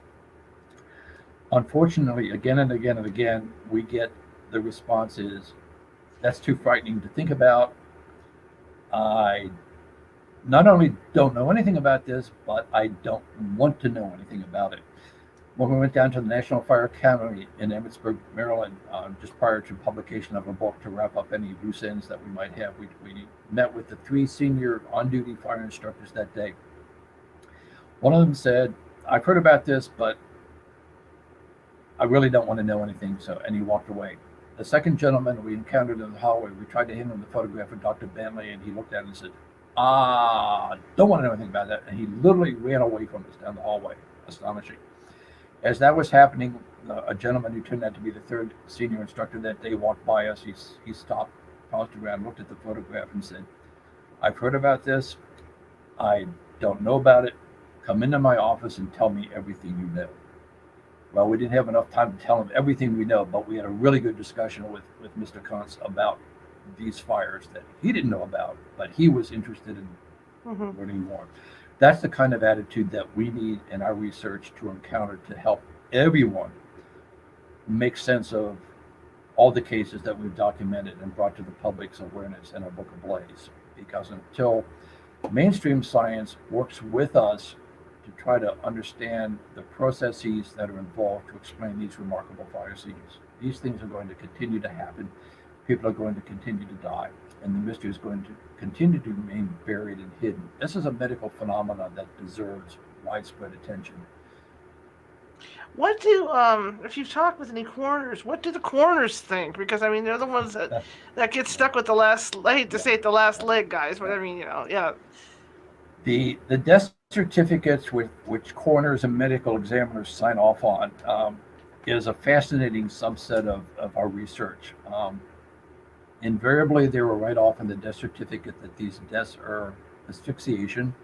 Unfortunately, again and again and again, we get the response is, that's too frightening to think about. I not only don't know anything about this, but I don't want to know anything about it. When we went down to the National Fire Academy in Emmitsburg, Maryland, just prior to publication of a book to wrap up any loose ends that we might have, we met with the 3 senior on-duty fire instructors that day. One of them said, I've heard about this, but I really don't want to know anything, and he walked away. The second gentleman we encountered in the hallway, we tried to hand him the photograph of Dr. Bentley, and he looked at it and said, don't want to know anything about that. And he literally ran away from us down the hallway. Astonishing. As that was happening, a gentleman who turned out to be the 3rd senior instructor that day walked by us. He stopped, paused around, looked at the photograph and said, I've heard about this. I don't know about it. Come into my office and tell me everything you know. Well, we didn't have enough time to tell him everything we know, but we had a really good discussion with Mr. Kuntz about these fires that he didn't know about, but he was interested in learning more. That's the kind of attitude that we need in our research to encounter to help everyone make sense of all the cases that we've documented and brought to the public's awareness in our book Ablaze. Because until mainstream science works with us to try to understand the processes that are involved to explain these remarkable fire scenes, these things are going to continue to happen. People are going to continue to die, and the mystery is going to continue to remain buried and hidden. This is a medical phenomenon that deserves widespread attention. What do, if you've talked with any coroners, what do the coroners think? Because, I mean, they're the ones that get stuck with the last, I hate to say it, the last leg, guys, but I mean, yeah. The death certificates which coroners and medical examiners sign off on is a fascinating subset of our research. Invariably, they will write off in the death certificate that these deaths are asphyxiation,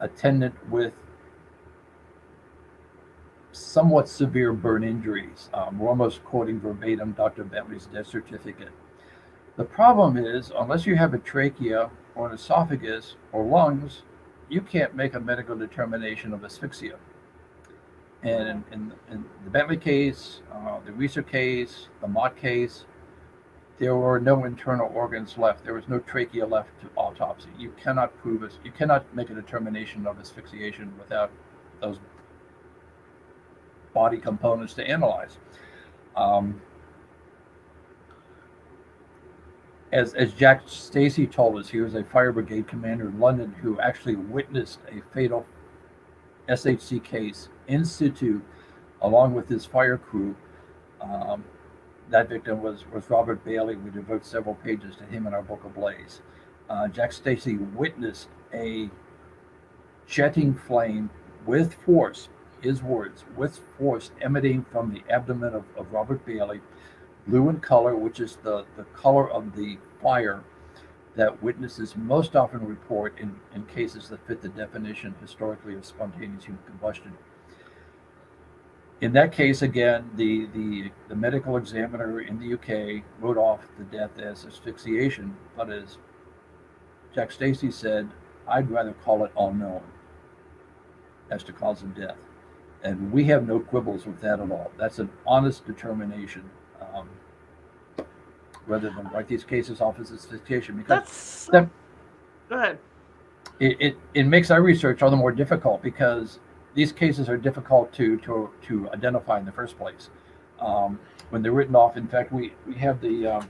attendant with somewhat severe burn injuries. We're almost quoting verbatim Dr. Bentley's death certificate. The problem is, unless you have a trachea or an esophagus or lungs, you can't make a medical determination of asphyxia. And in the Bentley case, the Reeser case, the Mott case, there were no internal organs left. There was no trachea left to autopsy. You cannot prove it. You cannot make a determination of asphyxiation without those body components to analyze. Um, as Jack Stacey told us, he was a fire brigade commander in London who actually witnessed a fatal SHC case in situ along with his fire crew. Um, that victim was Robert Bailey. We devote several pages to him in our book Ablaze. Jack Stacey witnessed a jetting flame with force, his words, with force emanating from the abdomen of Robert Bailey, blue in color, which is the color of the fire that witnesses most often report in cases that fit the definition historically of spontaneous human combustion. In that case, again, the medical examiner in the UK wrote off the death as asphyxiation, but as Jack Stacey said, I'd rather call it unknown as to cause of death. And we have no quibbles with that at all. That's an honest determination, rather than write these cases off as asphyxiation, because Go ahead. It makes our research all the more difficult because these cases are difficult to identify in the first place. When they're written off, in fact, we have the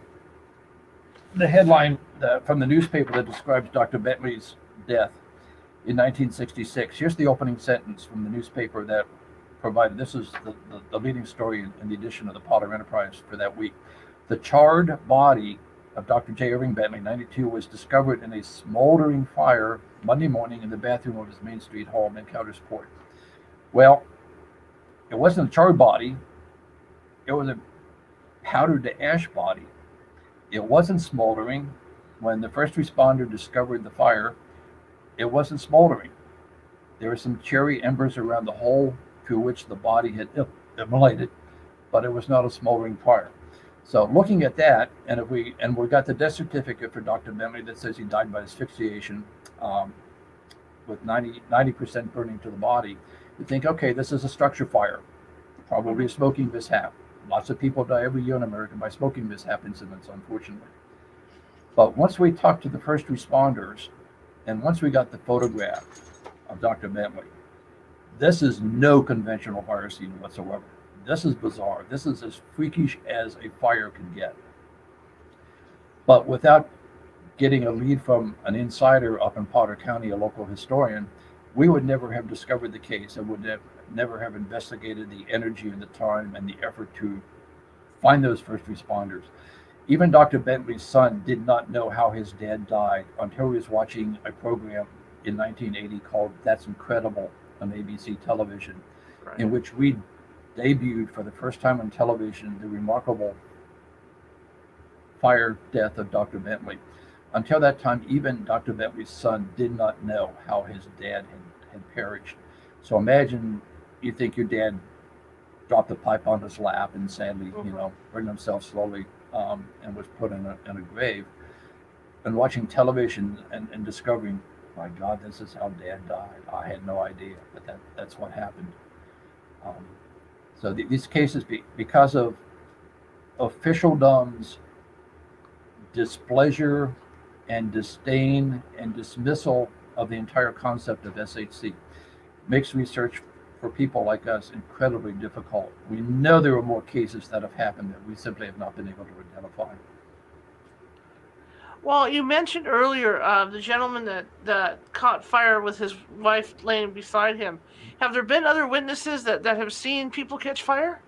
headline from the newspaper that describes Dr. Bentley's death in 1966. Here's the opening sentence from the newspaper that provided, this is the leading story in the edition of the Potter Enterprise for that week. The charred body of Dr. J. Irving Bentley, 92, was discovered in a smoldering fire Monday morning in the bathroom of his Main Street home in Countersport. Well, it wasn't a charred body. It was a powdered to ash body. It wasn't smoldering. When the first responder discovered the fire, it wasn't smoldering. There were some cherry embers around the hole through which the body had immolated, but it was not a smoldering fire. So looking at that, and we got the death certificate for Dr. Bentley that says he died by asphyxiation, with 90% burning to the body, you think, okay, this is a structure fire, probably a smoking mishap. Lots of people die every year in America by smoking mishap incidents, unfortunately. But once we talked to the first responders, and once we got the photograph of Dr. Bentley, this is no conventional fire scene whatsoever. This is bizarre. This is as freakish as a fire can get. But without getting a lead from an insider up in Potter County, a local historian, we would never have discovered the case and would never have investigated the energy and the time and the effort to find those first responders. Even Dr. Bentley's son did not know how his dad died until he was watching a program in 1980 called That's Incredible on ABC television, right, in which we debuted for the first time on television the remarkable fire death of Dr. Bentley. Until that time, even Dr. Bentley's son did not know how his dad had perished. So imagine you think your dad dropped the pipe on his lap and sadly, burned himself slowly and was put in a grave. And watching television and discovering, my God, this is how Dad died. I had no idea, but that's what happened. So these cases, because of officialdom's displeasure and disdain and dismissal of the entire concept of SHC, makes research for people like us incredibly difficult. We know there are more cases that have happened that we simply have not been able to identify. Well, you mentioned earlier the gentleman that caught fire with his wife laying beside him. Have there been other witnesses that have seen people catch fire?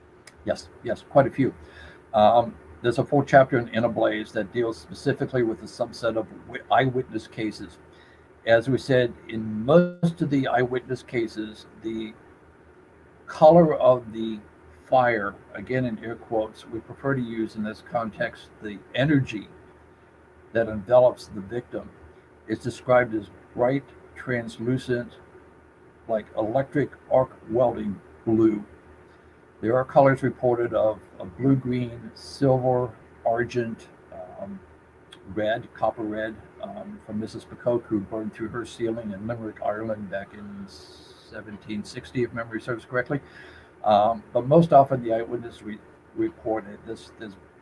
Yes, quite a few. There's a full chapter in Ablaze that deals specifically with a subset of eyewitness cases. As we said, in most of the eyewitness cases, the color of the fire, again in air quotes, we prefer to use in this context the energy that envelops the victim, is described as bright, translucent, like electric arc welding blue. There are colors reported of blue-green, silver, argent, red, copper red, from Mrs. Pecoke, who burned through her ceiling in Limerick, Ireland back in 1760, if memory serves correctly. But most often the eyewitness reported this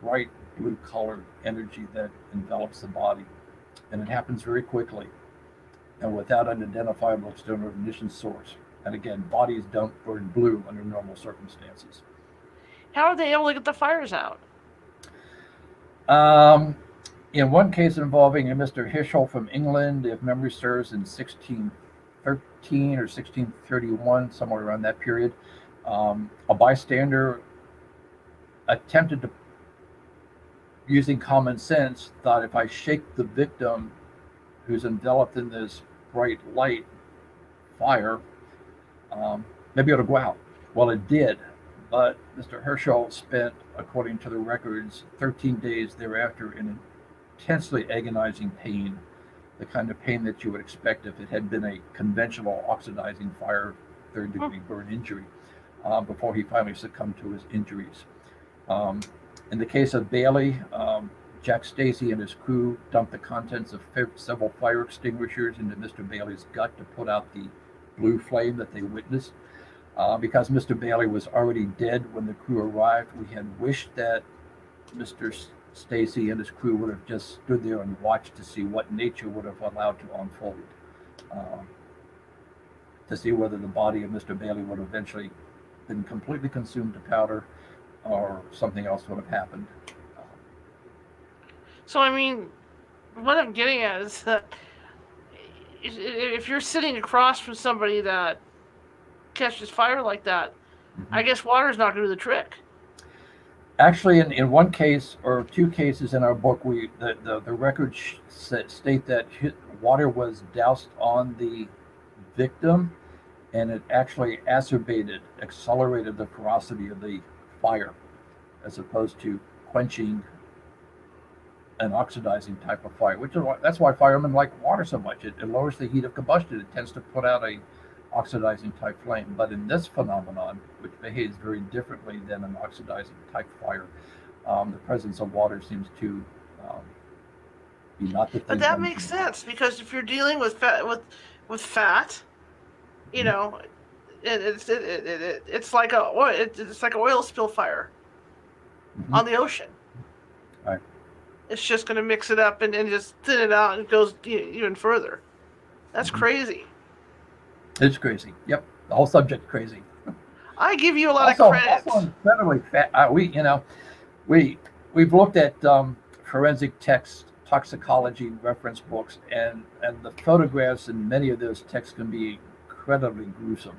bright blue colored energy that envelops the body. And it happens very quickly and without an identifiable external ignition source. And again, bodies don't burn blue under normal circumstances. How are they able to get the fires out? In one case involving a Mr. Hirschel from England, if memory serves, in 1613 or 1631, somewhere around that period, a bystander attempted to, using common sense, thought if I shake the victim who's enveloped in this bright light fire, maybe it'll go out. Well, it did, but Mr. Hirschel spent, according to the records, 13 days thereafter in intensely agonizing pain, the kind of pain that you would expect if it had been a conventional oxidizing fire, third-degree burn injury, before he finally succumbed to his injuries. In the case of Bailey, Jack Stacy and his crew dumped the contents of several fire extinguishers into Mr. Bailey's gut to put out the blue flame that they witnessed. Because Mr. Bailey was already dead when the crew arrived, we had wished that Mr. Stacy and his crew would have just stood there and watched to see what nature would have allowed to unfold, to see whether the body of Mr. Bailey would have eventually been completely consumed to powder or something else would have happened. So, I mean, what I'm getting at is that if you're sitting across from somebody that catches fire like that, I guess water's not going to do the trick. Actually, in one case or two cases in our book, the records state that water was doused on the victim, and it actually accelerated the ferocity of the fire, as opposed to quenching an oxidizing type of fire, that's why firemen like water so much. It lowers the heat of combustion. It tends to put out a oxidizing type flame. But in this phenomenon, which behaves very differently than an oxidizing type fire, the presence of water seems to be not the thing. But that makes sense, because if you're dealing with fat, you know, it's like a oil spill fire on the ocean. Right. It's just going to mix it up and just thin it out, and it goes even further. That's crazy. It's crazy. Yep, the whole subject crazy. I give you a lot of credit. Also incredibly fat. We've looked at forensic toxicology reference books, and the photographs in many of those texts can be incredibly gruesome.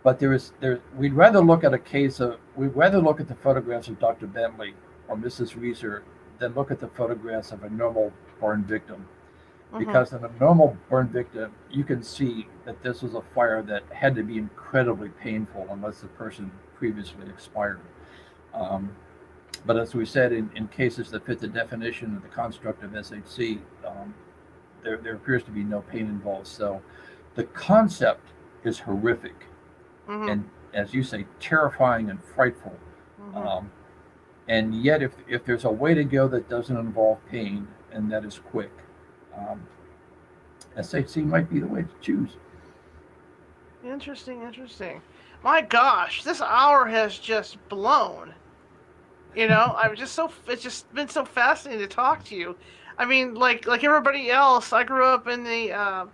But we'd rather look at the photographs of Dr. Bentley or Mrs. Reeser than look at the photographs of a normal burn victim. Because in a normal burn victim, you can see that this was a fire that had to be incredibly painful unless the person previously expired. But as we said, in cases that fit the definition of the construct of SHC, there appears to be no pain involved. So the concept is horrific, and as you say, terrifying and frightful. And yet, if there's a way to go that doesn't involve pain and that is quick, SHC might be the way to choose. Interesting. My gosh, this hour has just blown. It's just been so fascinating to talk to you. I mean, like everybody else, I grew up in the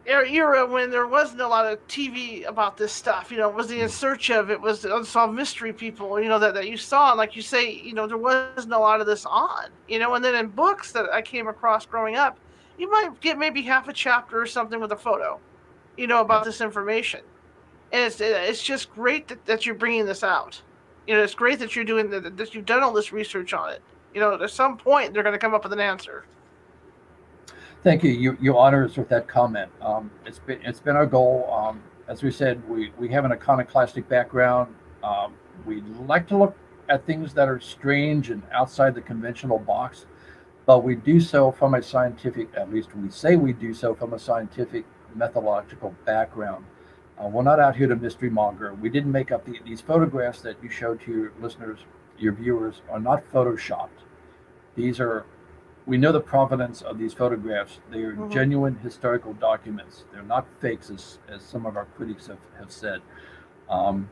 era when there wasn't a lot of TV about this stuff. It was the In Search Of, it was the Unsolved Mystery People, that you saw. And like you say, there wasn't a lot of this on, and then in books that I came across growing up, you might get maybe half a chapter or something with a photo, about this information. And it's just great that you're bringing this out. It's great that you're doing that you've done all this research on it. At some point they're going to come up with an answer. Thank you. You honor us with that comment. It's been our goal. As we said, we have an iconoclastic background. We like to look at things that are strange and outside the conventional box, but we do so from a scientific, at least we say we do so from a scientific methodological background. We're not out here to mystery monger. We didn't make up these photographs that you showed to your listeners, your viewers, are not photoshopped. These are we know the provenance of these photographs. They are Mhm. genuine historical documents. They're not fakes, as some of our critics have said. Um,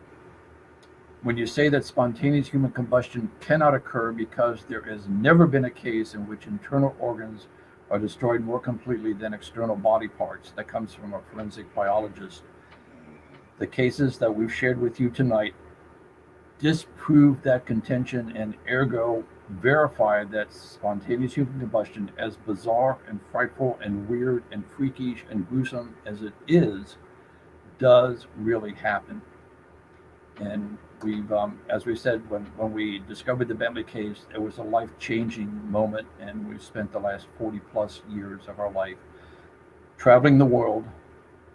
when you say that spontaneous human combustion cannot occur because there has never been a case in which internal organs are destroyed more completely than external body parts, that comes from a forensic biologist. The cases that we've shared with you tonight disprove that contention and ergo verify that spontaneous human combustion, as bizarre and frightful and weird and freakish and gruesome as it is, does really happen. And we've, as we said, when we discovered the Bentley case, it was a life-changing moment, and we've spent the last 40 plus years of our life traveling the world,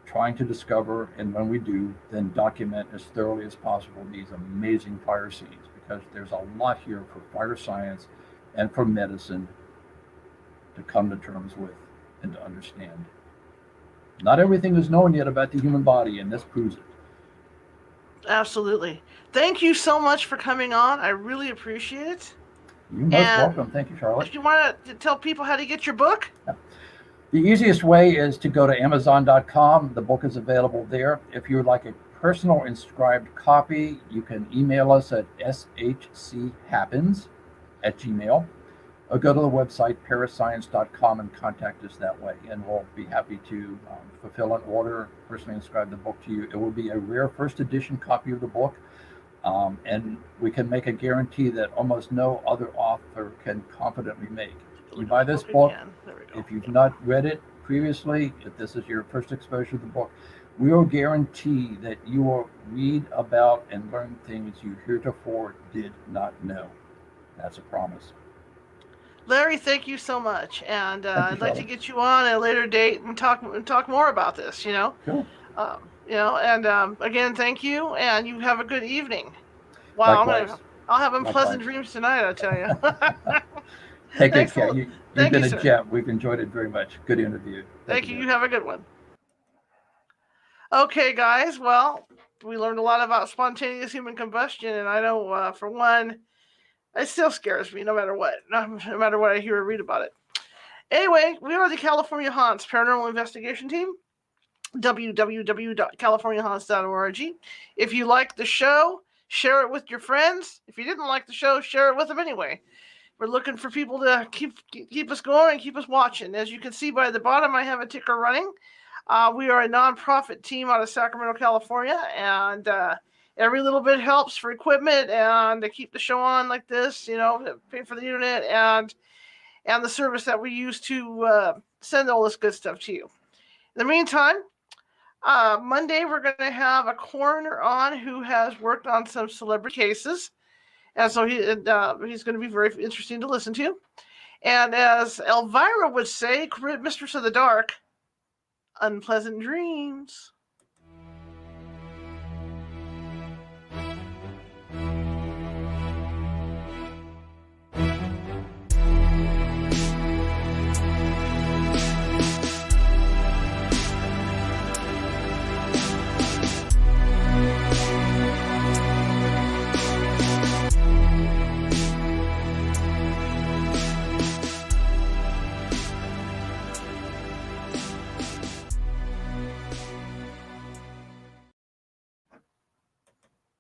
trying to discover, and when we do, then document as thoroughly as possible these amazing fire scenes, because there's a lot here for fire science and for medicine to come to terms with and to understand. Not everything is known yet about the human body, and this proves it. Absolutely. Thank you so much for coming on. I really appreciate it. You're most welcome. Thank you, Charlotte. If you want to tell people how to get your book? The easiest way is to go to Amazon.com. The book is available there. If you would like a personal inscribed copy, you can email us at shchappens@gmail.com, or go to the website parascience.com and contact us that way, and we'll be happy to fulfill an order, personally inscribe the book to you. It will be a rare first edition copy of the book, and we can make a guarantee that almost no other author can confidently make. You buy this book, if you've not read it previously, if this is your first exposure to the book, we will guarantee that you will read about and learn things you heretofore did not know. That's a promise. Larry, thank you so much, and I'd like to Charlie. get you on at a later date and talk more about this. Cool. And again, thank you, and you have a good evening. Wow, Likewise. I'll have unpleasant Likewise. dreams tonight, I'll tell you. Take good Thanks care. a- You've Thank been you, a sir. gem. We've enjoyed it very much. Good interview. Thank you. You have a good one. Okay, guys. Well, we learned a lot about spontaneous human combustion, and I know, for one, it still scares me no matter what. No matter what I hear or read about it. Anyway, we are the California Haunts Paranormal Investigation Team. www.californiahaunts.org. If you like the show, share it with your friends. If you didn't like the show, share it with them anyway. We're looking for people to keep us going and keep us watching. As you can see by the bottom, I have a ticker running. We are a nonprofit team out of Sacramento, California, and every little bit helps for equipment and to keep the show on like this, pay for the internet and the service that we use to send all this good stuff to you. In the meantime, Monday we're going to have a coroner on who has worked on some celebrity cases, and so he's going to be very interesting to listen to. And as Elvira would say, Mistress of the Dark, unpleasant dreams.